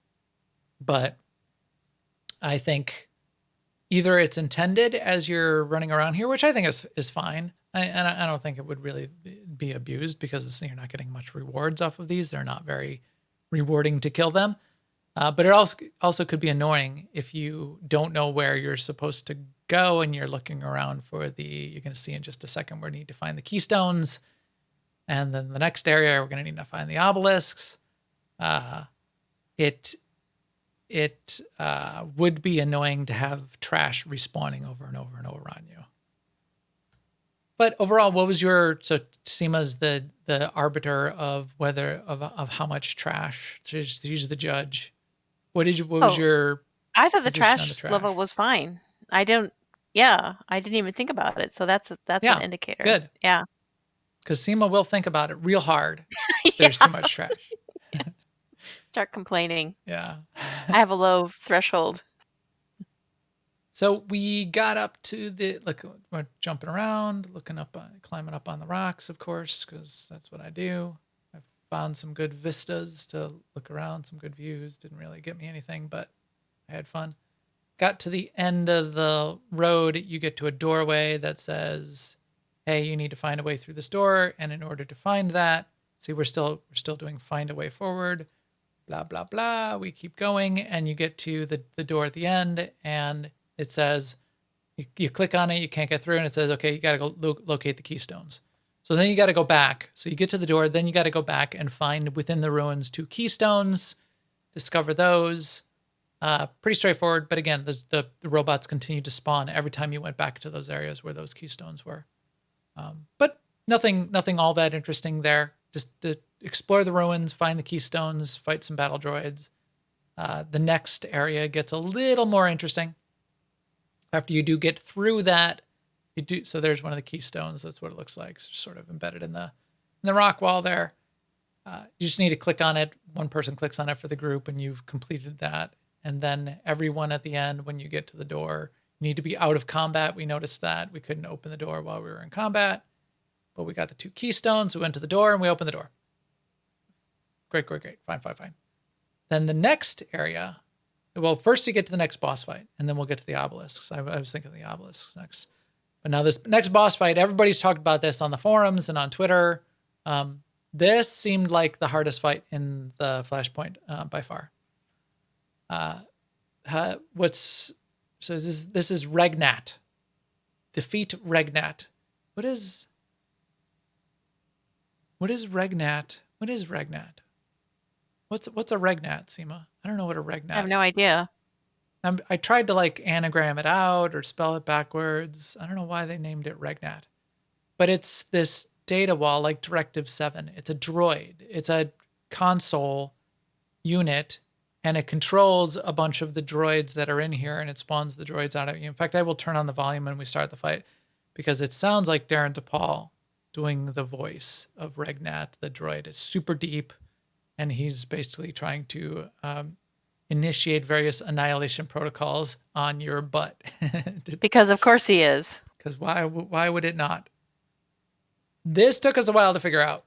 But I think either it's intended as you're running around here, which I think is fine. I don't think it would really be abused because you're not getting much rewards off of these. They're not very rewarding to kill them. But it also could be annoying if you don't know where you're supposed to go and you're looking around for you're going to see in just a second, we need to find the keystones. And then the next area, we're going to need to find the obelisks. It would be annoying to have trash respawning over and over and over on you. But overall, what was so Seema's the arbiter of of how much trash? She's the judge. What was your? I thought the position on trash level was fine. I didn't even think about it. So that's an indicator. Good. Yeah. Because Seema will think about it real hard. If there's too much trash. Start complaining. Yeah. I have a low threshold. So we got up to we're jumping around, climbing up on the rocks, of course, because that's what I do. I found some good vistas to look around, some good views. Didn't really get me anything, but I had fun. Got to the end of the road, you get to a doorway that says, hey, you need to find a way through this door. And in order to find that, see, we're still doing find a way forward, blah, blah, blah. We keep going and you get to the door at the end and it says, you click on it, you can't get through, and it says, okay, you got to go locate the keystones. So then you got to go back. So you get to the door, then you got to go back and find within the ruins 2 keystones, discover those. Pretty straightforward, but again, the robots continue to spawn every time you went back to those areas where those keystones were. But nothing all that interesting there. Just to explore the ruins, find the keystones, fight some battle droids. The next area gets a little more interesting. After you do get through that, so there's one of the keystones. That's what it looks like. It's sort of embedded in the rock wall there. You just need to click on it. One person clicks on it for the group, and you've completed that. And then everyone at the end, when you get to the door, you need to be out of combat. We noticed that we couldn't open the door while we were in combat, but we got the 2 keystones. We went to the door and we opened the door. Great. Fine. Then the next area. Well, first you get to the next boss fight, and then we'll get to the obelisks. I was thinking the obelisks next. But now this next boss fight, everybody's talked about this on the forums and on Twitter. This seemed like the hardest fight in the Flashpoint by far. This is Regnat. Defeat Regnat. What is Regnat? What is Regnat? What's a Regnat, Seema? I don't know what a Regnat. I have no idea. I tried to anagram it out or spell it backwards. I don't know why they named it Regnat. But it's this data wall like Directive 7. It's a droid. It's a console unit, and it controls a bunch of the droids that are in here, and it spawns the droids out at you. In fact, I will turn on the volume when we start the fight because it sounds like Darren DePaul doing the voice of Regnat, the droid. It's super deep, and he's basically trying to initiate various annihilation protocols on your butt. Because of course he is. Because why would it not? This took us a while to figure out.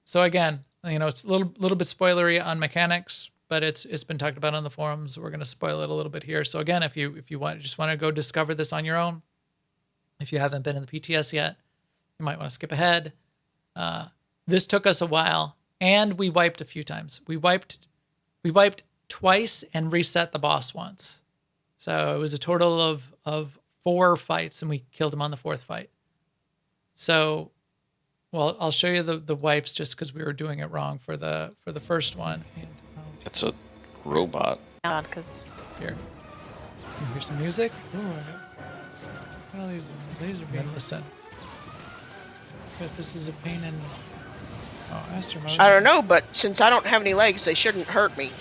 So again, it's a little bit spoilery on mechanics, but it's been talked about on the forums. We're going to spoil it a little bit here. So again, if you want to go discover this on your own, if you haven't been in the PTS yet, you might want to skip ahead. This took us a while, and we wiped a few times. We wiped twice and reset the boss once. So it was a total of 4 fights, and we killed him on the 4th fight. So, well, I'll show you the wipes just because we were doing it wrong for the first one. It's a robot. Because Here. Here's some music. Ooh, all these laser beams. Listen. But this is a pain in. Oh, Esther mode. I don't know, but since I don't have any legs, they shouldn't hurt me.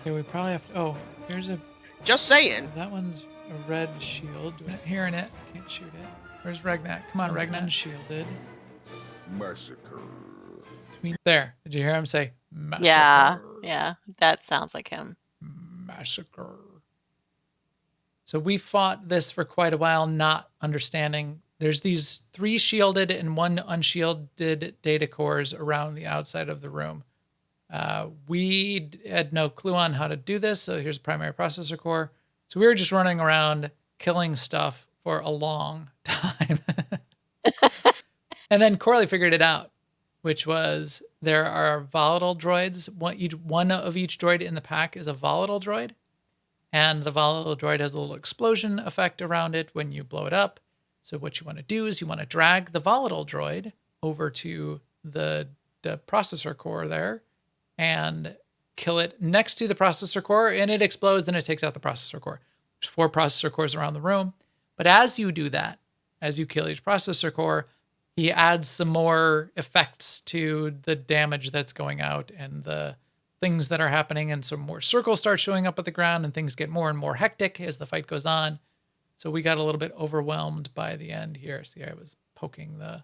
Okay, we probably have to. Oh, here's a. Just saying. That one's a red shield. Hearing it, can't shoot it. Where's Regnat? Come on, Regnat. Unshielded. Massacre. There. Did you hear him say massacre? Yeah, that sounds like him. Massacre. So we fought this for quite a while, not understanding. There's these 3 shielded and 1 unshielded data cores around the outside of the room. We had no clue on how to do this, so here's a primary processor core. So we were just running around killing stuff for a long time. And then Corley figured it out, which was there are volatile droids. One of each droid in the pack is a volatile droid. And the volatile droid has a little explosion effect around it when you blow it up. So what you want to do is you want to drag the volatile droid over to the processor core there and kill it next to the processor core, and it explodes, and it takes out the processor core. There's 4 processor cores around the room. But as you do that, as you kill each processor core, he adds some more effects to the damage that's going out and the things that are happening, and some more circles start showing up at the ground, and things get more and more hectic as the fight goes on. So we got a little bit overwhelmed by the end here. See, I was poking the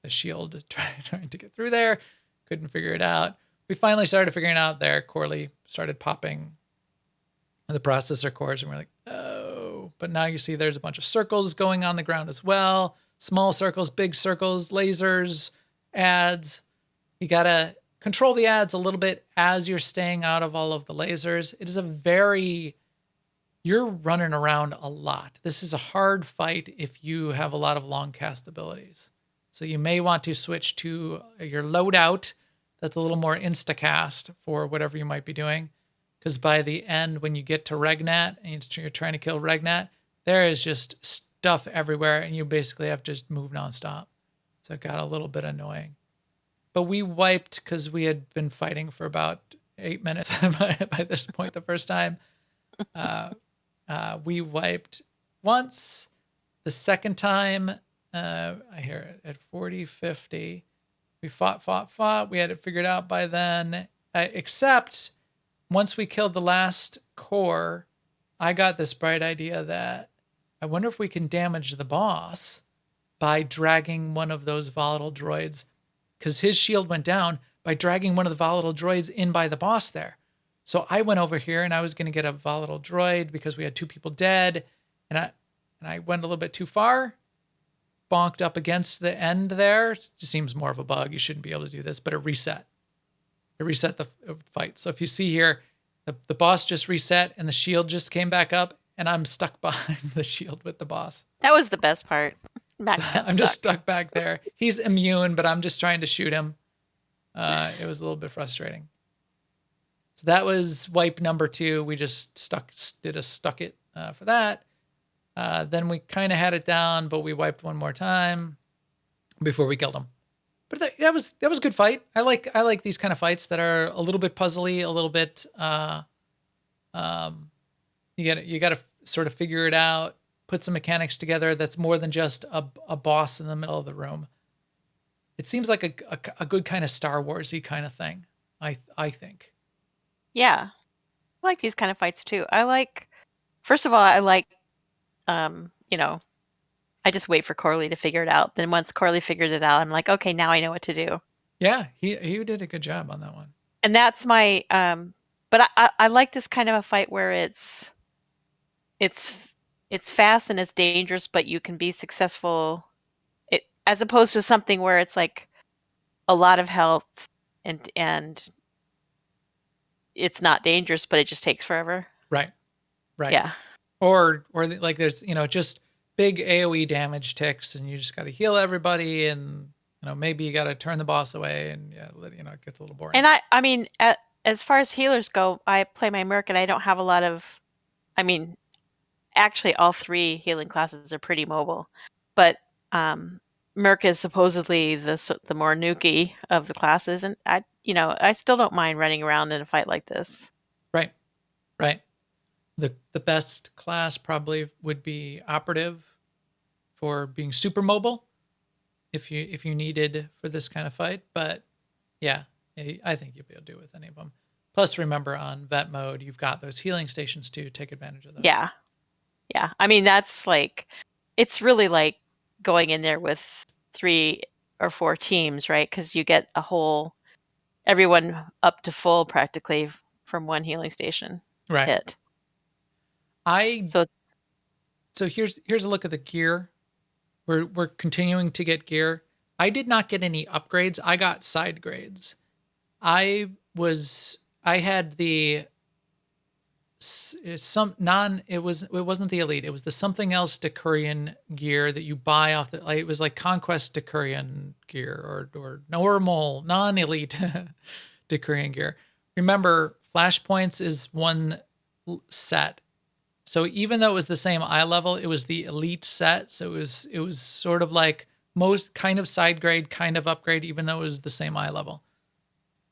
shield trying to get through there. Couldn't figure it out. We finally started figuring it out there. Corley started popping the processor cores, and we're like, oh. But now you see there's a bunch of circles going on the ground as well. Small circles, big circles, lasers, ads. You got to control the ads a little bit as you're staying out of all of the lasers. It is you're running around a lot. This is a hard fight if you have a lot of long cast abilities. So you may want to switch to your loadout that's a little more instacast for whatever you might be doing. Because by the end, when you get to Regnat and you're trying to kill Regnat, there is just stuff everywhere, and you basically have to just move nonstop. So it got a little bit annoying. But we wiped because we had been fighting for about 8 minutes by this point the first time. We wiped once. The second time, I hear it, at 40, 50. We fought. We had it figured out by then. Except once we killed the last core, I got this bright idea that I wonder if we can damage the boss by dragging one of those volatile droids, because his shield went down by dragging one of the volatile droids in by the boss there. So I went over here and I was going to get a volatile droid because we had 2 people dead, and I went a little bit too far, bonked up against the end there. It just seems more of a bug. You shouldn't be able to do this, but it reset. It reset the fight. So if you see here, the boss just reset and the shield just came back up, and I'm stuck behind the shield with the boss. That was the best part. Max got I'm just stuck back there. He's immune, but I'm just trying to shoot him. It was a little bit frustrating. So that was wipe number 2. We just did a stuck it for that. Then we kind of had it down, but we wiped one more time before we killed him. But that was a good fight. I like these kind of fights that are a little bit puzzly, a little bit. You got to sort of figure it out, put some mechanics together. That's more than just a boss in the middle of the room. It seems like a good kind of Star Wars-y kind of thing. I think. Yeah, I like these kind of fights too. First of all, I like, I just wait for Corley to figure it out. Then once Corley figures it out, I'm like, okay, now I know what to do. Yeah, he did a good job on that one. And that's my, but I like this kind of a fight where it's fast and it's dangerous, but you can be successful. As opposed to something where it's like a lot of health and it's not dangerous, but it just takes forever. Right. Yeah. Or like there's, just big AoE damage ticks, and you just got to heal everybody, and maybe you got to turn the boss away, and it gets a little boring. And I mean, as far as healers go, I play my Merc, and I don't have a lot of. I mean, actually, all 3 healing classes are pretty mobile, but Merc is supposedly the more nuky of the classes, and I still don't mind running around in a fight like this. Right. The best class probably would be operative for being super mobile if you needed for this kind of fight. But yeah, I think you'll be able to do it with any of them. Plus, remember, on vet mode, you've got those healing stations too. Take advantage of those. Yeah. I mean, that's like, it's really like going in there with 3 or 4 teams, right? Because you get everyone up to full practically from one healing station Right. hit. So So here's a look at the gear. We're continuing to get gear. I did not get any upgrades. I got side grades. I had the it wasn't the elite. It was the something else Decurion gear that you buy off it was like Conquest Decurion gear or normal non-elite Decurion gear. Remember, Flashpoints is one set. So even though it was the same eye level, it was the elite set. So it was sort of like most kind of side grade, kind of upgrade, even though it was the same eye level.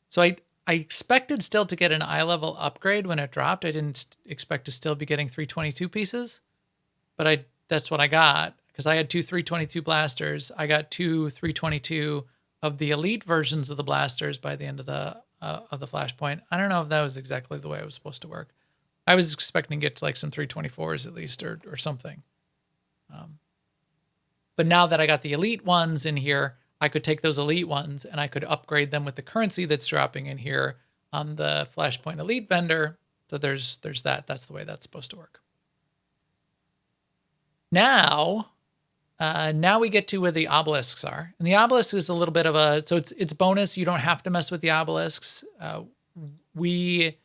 So I expected still to get an eye level upgrade when it dropped. I didn't expect to still be getting 322 pieces, but that's what I got because I had 2 322 blasters. I got 2 322 of the elite versions of the blasters by the end of the Flashpoint. I don't know if that was exactly the way it was supposed to work. I was expecting to get to like some 324s at least or something. But now that I got the elite ones in here, I could take those elite ones and I could upgrade them with the currency that's dropping in here on the Flashpoint Elite vendor. So there's that. That's the way that's supposed to work. Now we get to where the obelisks are. And the obelisk is a little bit of so it's bonus. You don't have to mess with the obelisks. We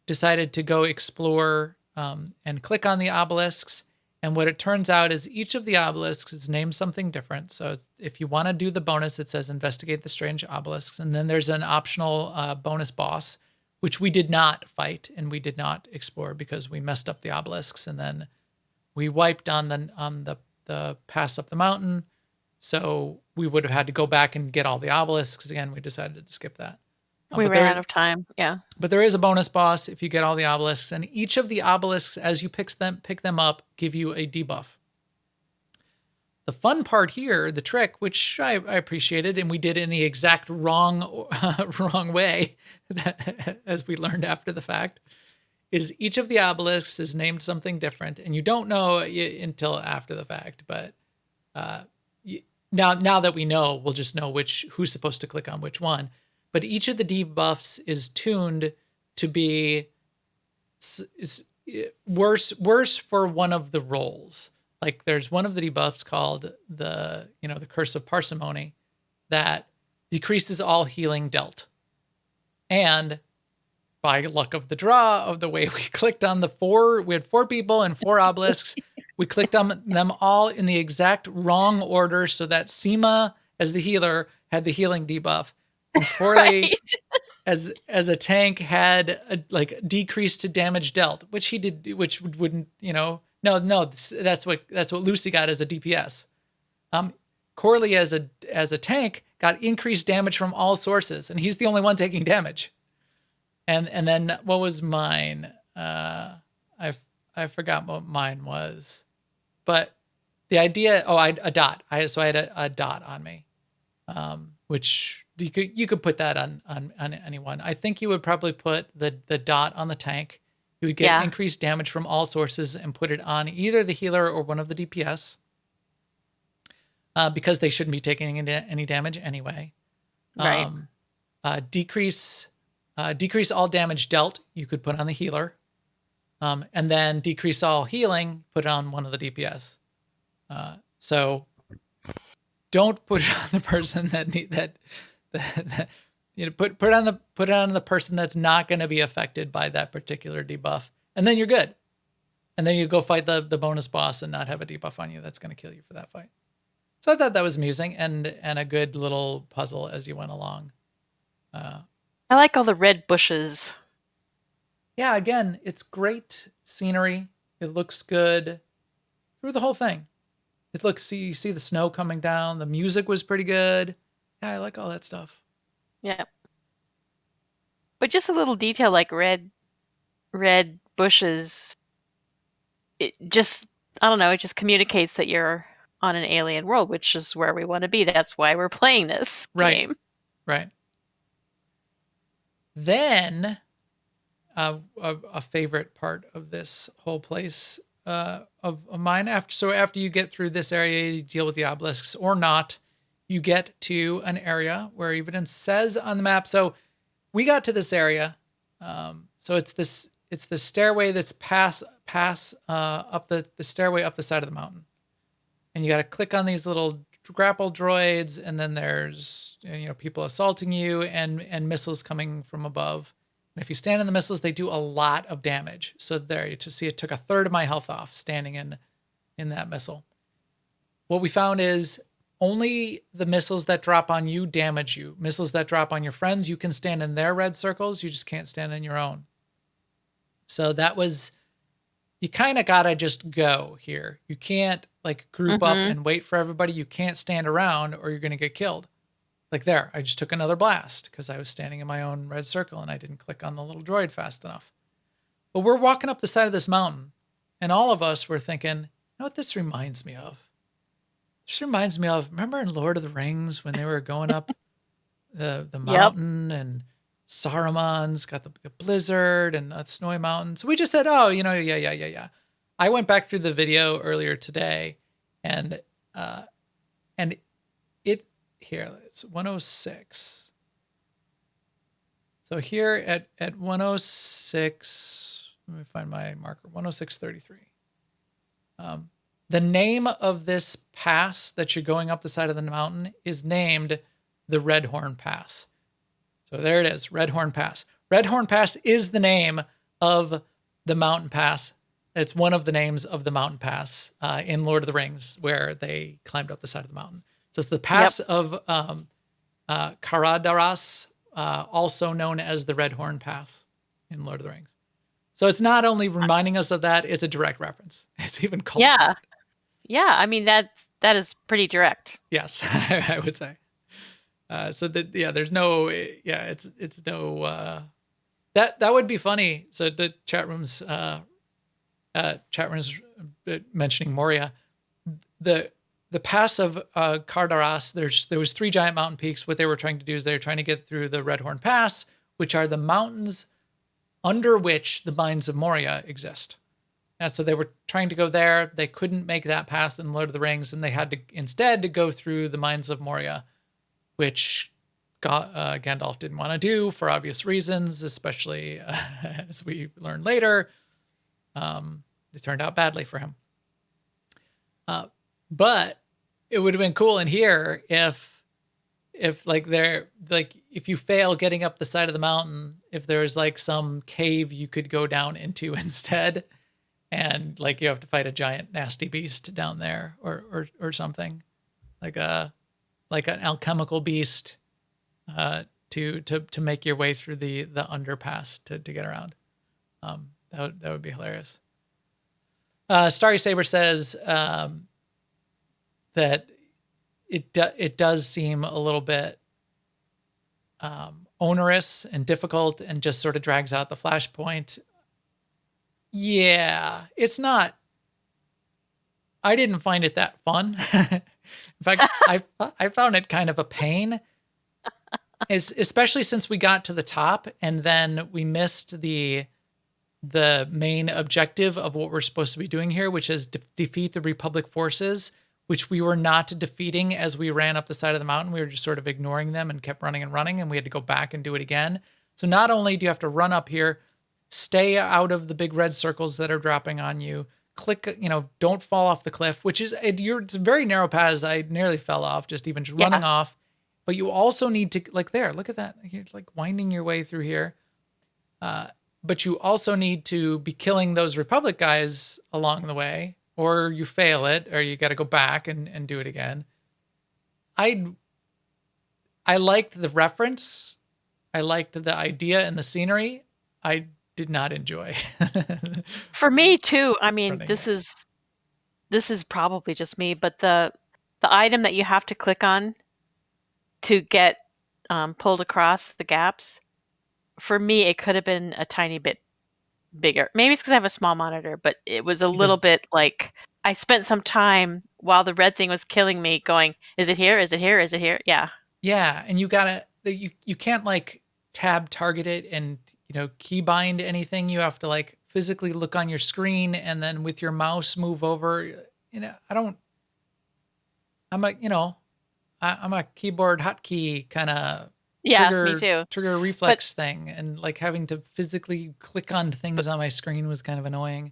decided to go explore and click on the obelisks. And what it turns out is each of the obelisks is named something different. So if you want to do the bonus, it says investigate the strange obelisks. And then there's an optional bonus boss, which we did not fight and we did not explore because we messed up the obelisks. And then we wiped on the pass up the mountain. So we would have had to go back and get all the obelisks again. We decided to skip that. we ran out of time. Yeah. But there is a bonus boss if you get all the obelisks, and each of the obelisks, as you pick them up, give you a debuff. The fun part here, the trick, which I appreciated, and we did in the exact wrong way, as we learned after the fact, is each of the obelisks is named something different, and you don't know until after the fact. But now that we know, we'll just know who's supposed to click on which one. But each of the debuffs is tuned to be worse for one of the roles. Like there's one of the debuffs called the Curse of Parsimony that decreases all healing dealt. And by luck of the draw of the way we clicked on we had 4 people and 4 obelisks. We clicked on them all in the exact wrong order so that Seema as the healer had the healing debuff. And Corley, as a tank, had decreased to damage dealt, which he did, which wouldn't, no, that's what Lucy got as a DPS. Corley as a tank got increased damage from all sources, and he's the only one taking damage. And then what was mine? I forgot what mine was, but the idea. Oh, a dot. I had a dot on me, which. You could put that on anyone. I think you would probably put the dot on the tank. You would get increased damage from all sources and put it on either the healer or one of the DPS because they shouldn't be taking any damage anyway. Right. Decrease all damage dealt. You could put on the healer, and then decrease all healing. Put it on one of the DPS. So don't put it on the person that put it on the person that's not going to be affected by that particular debuff, and then you're good. And then you go fight the bonus boss and not have a debuff on you that's going to kill you for that fight. So I thought that was amusing and a good little puzzle as you went along. I like all the red bushes. Yeah, again, it's great scenery. It looks good through the whole thing. You see the snow coming down. The music was pretty good. Yeah, I like all that stuff. Yeah. But just a little detail like red bushes, it just communicates that you're on an alien world, which is where we want to be. That's why we're playing this game. Right. Then a favorite part of this whole place of mine, after you get through this area, you deal with the obelisks or not. you get to an area where even says on the map. So we got to this area. So it's the stairway that's pass up the stairway up the side of the mountain. And you got to click on these little grapple droids, and then there's people assaulting you and missiles coming from above. And if you stand in the missiles, they do a lot of damage. So there, you see it took a third of my health off standing in that missile. What we found is only the missiles that drop on you damage you. Missiles that drop on your friends, you can stand in their red circles. You just can't stand in your own. So that was, you kind of got to just go here. You can't like group up and wait for everybody. You can't stand around or you're going to get killed. Like there, I just took another blast because I was standing in my own red circle and I didn't click on the little droid fast enough. But we're walking up the side of this mountain and all of us were thinking, you know what this reminds me of? This reminds me of, remember in Lord of the Rings when they were going up the mountain and Saruman's got the blizzard and the snowy mountains. So we just said, oh, yeah. I went back through the video earlier today and it here, it's 106. So here at 106, let me find my marker, 106.33. The name of this pass that you're going up the side of the mountain is named the Red Horn Pass. So there it is, Red Horn Pass. Red Horn Pass is the name of the mountain pass. It's one of the names of the mountain pass in Lord of the Rings where they climbed up the side of the mountain. So it's the pass of Karadaras, also known as the Red Horn Pass in Lord of the Rings. So it's not only reminding us of that, it's a direct reference. It's even called. Yeah. I mean, that is pretty direct. Yes, I would say. So that, there's no, it's no, that would be funny. So the chat rooms mentioning Moria, the pass of Kardaras, there was 3 giant mountain peaks. What they were trying to do is they were trying to get through the Red Horn Pass, which are the mountains under which the mines of Moria exist. And so they were trying to go there. They couldn't make that pass in Lord of the Rings, and they had to instead go through the mines of Moria, which Gandalf didn't want to do for obvious reasons, especially as we learn later. It turned out badly for him. But it would have been cool in here if if you fail getting up the side of the mountain, if there's like some cave you could go down into instead, and like you have to fight a giant nasty beast down there or something like an alchemical beast to make your way through the underpass to get around. That would be hilarious. Starry Saber says that it does seem a little bit onerous and difficult and just sort of drags out the Flashpoint. Yeah, it's not. I didn't find it that fun. In fact, I found it kind of a pain. Especially since we got to the top and then we missed the main objective of what we're supposed to be doing here, which is defeat the Republic forces, which we were not defeating as we ran up the side of the mountain. We were just sort of ignoring them and kept running, and we had to go back and do it again. So not only do you have to run up here, stay out of the big red circles that are dropping on you, click, don't fall off the cliff, which is, it's very narrow paths. I nearly fell off, just running off. But you also need to, look at that. You're like winding your way through here. But you also need to be killing those Republic guys along the way, or you fail it, or you got to go back and do it again. I liked the reference. I liked the idea and the scenery. I did not enjoy. For me too. I mean, this is probably just me, but the item that you have to click on to get pulled across the gaps, for me, it could have been a tiny bit bigger. Maybe it's because I have a small monitor, but it was a little bit like I spent some time while the red thing was killing me going, is it here? Is it here? Is it here? Yeah. Yeah. And you can't like tab target it and, key bind anything. You have to like physically look on your screen and then with your mouse move over. I'm a keyboard hotkey kind of Yeah, me too. trigger reflex thing, and like having to physically click on things on my screen was kind of annoying,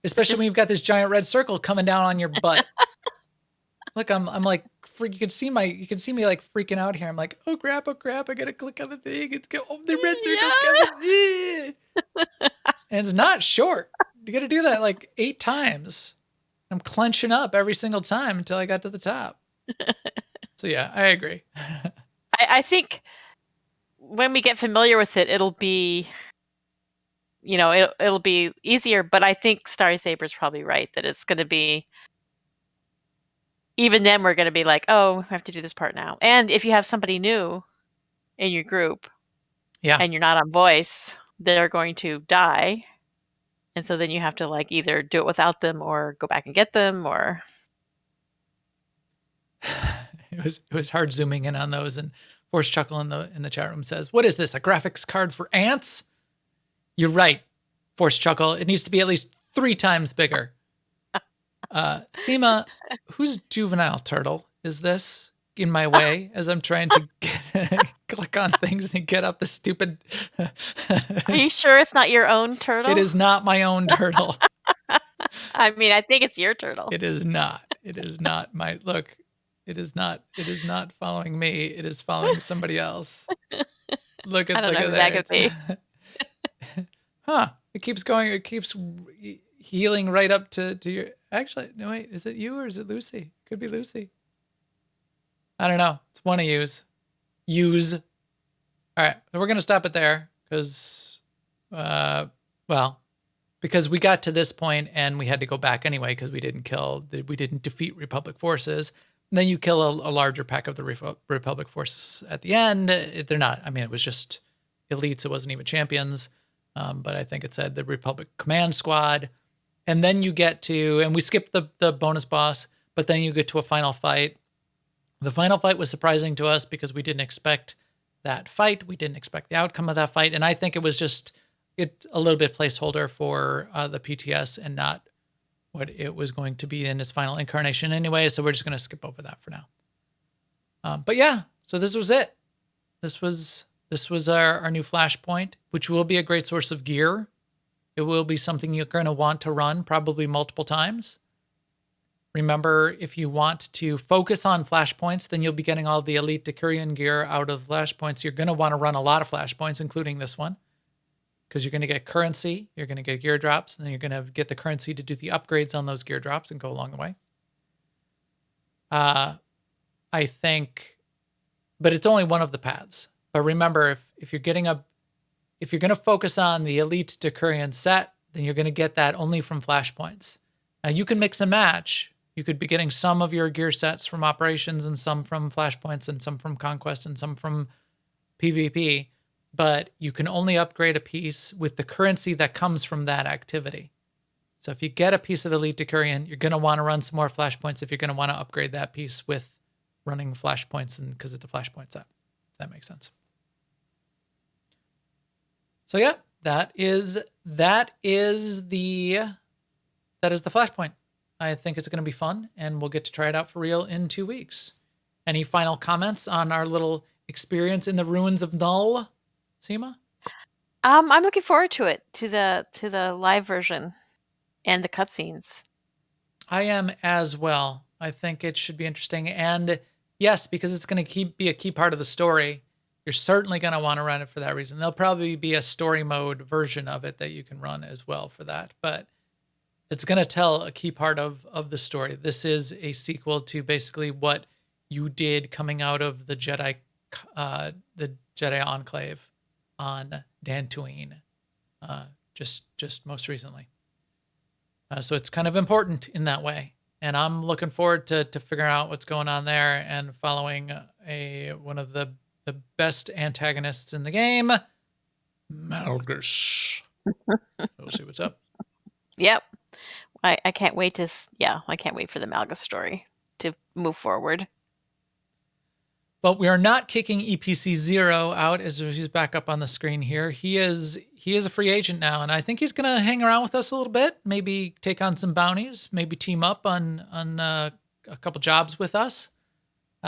especially when you've got this giant red circle coming down on your butt. Look, I'm like freak. You can see me like freaking out here. I'm like, oh crap, I gotta click on the thing. It's go. Oh, the red circle's coming. And it's not short. You got to do that like 8 times. I'm clenching up every single time until I got to the top. So yeah, I agree. I think when we get familiar with it, it'll be, it'll be easier. But I think Starry Saber's probably right that it's going to be. Even then, we're going to be like, oh, we have to do this part now. And if you have somebody new in your group, and you're not on voice, they're going to die. And so then you have to like either do it without them or go back and get them, or it was hard zooming in on those. And Force Chuckle in the chat room says, "What is this? A graphics card for ants?" You're right, Force Chuckle. It needs to be at least 3 times bigger. Seema, whose juvenile turtle is this in my way as I'm trying to click on things and get up the stupid... Are you sure it's not your own turtle? It is not my own turtle. I mean, I think it's your turtle. It is not. It is not my... Look, it is not following me. It is following somebody else. Look at that could be. Huh. It keeps going. It keeps healing right up to your... Actually, no, wait. Is it you or is it Lucy? Could be Lucy. I don't know. It's one of yous. Use. All right. We're going to stop it there because, because we got to this point and we had to go back anyway because we didn't defeat Republic forces. And then you kill a larger pack of the Republic forces at the end. They're not, I mean, it was just elites. It wasn't even champions. But I think it said the Republic Command Squad. And then you get to, and we skipped the bonus boss, but then you get to a final fight. The final fight was surprising to us because we didn't expect that fight. We didn't expect the outcome of that fight. And I think it was just a little bit placeholder for the PTS and not what it was going to be in its final incarnation anyway. So we're just going to skip over that for now. But yeah, so this was it. This was our new Flashpoint, which will be a great source of gear. It will be something you're going to want to run probably multiple times. Remember, if you want to focus on flashpoints, then you'll be getting all the elite Decurion gear out of flashpoints. You're going to want to run a lot of flashpoints, including this one, because you're going to get currency, you're going to get gear drops, and then you're going to get the currency to do the upgrades on those gear drops and go along the way. I think, but it's only one of the paths. But remember, if you're going to focus on the elite Decurion set, then you're going to get that only from flashpoints. Now you can mix and match. You could be getting some of your gear sets from operations and some from flashpoints and some from conquest and some from PvP, but you can only upgrade a piece with the currency that comes from that activity. So if you get a piece of the elite Decurion, you're going to want to run some more flashpoints if you're going to want to upgrade that piece with running flashpoints, and because it's a flashpoint set, if that makes sense. So yeah, that is the Flashpoint. I think it's going to be fun, and we'll get to try it out for real in 2 weeks. Any final comments on our little experience in the ruins of Null, Seema? I'm looking forward to it, to the live version and the cutscenes. I am as well. I think it should be interesting, and yes, because it's going to be a key part of the story. You're certainly going to want to run it for that reason. There'll probably be a story mode version of it that you can run as well for that, but it's going to tell a key part of the story. This is a sequel to basically what you did coming out of the Jedi Enclave on Dantooine, just most recently. So it's kind of important in that way, and I'm looking forward to figuring out what's going on there and following one of the best antagonists in the game, Malgus. We'll see what's up. Yep. I can't wait I can't wait for the Malgus story to move forward. But we are not kicking EPC-0 out, as he's back up on the screen here. He is a free agent now, and I think he's going to hang around with us a little bit, maybe take on some bounties, maybe team up on a couple jobs with us.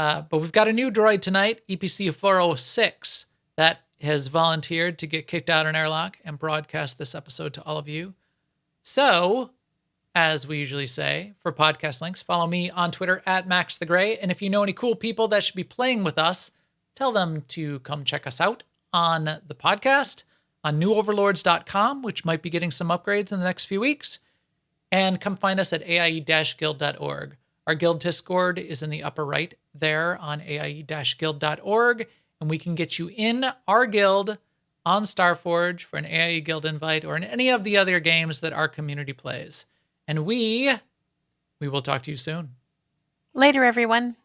But we've got a new droid tonight, EPC-006, that has volunteered to get kicked out an airlock and broadcast this episode to all of you. So, as we usually say, for podcast links, follow me on Twitter at MaxTheGray. And if you know any cool people that should be playing with us, tell them to come check us out on the podcast, on newoverlords.com, which might be getting some upgrades in the next few weeks. And come find us at aie-guild.org. Our guild Discord is in the upper right there on aie-guild.org. And we can get you in our guild on Starforge for an AIE Guild invite or in any of the other games that our community plays. And we will talk to you soon. Later, everyone.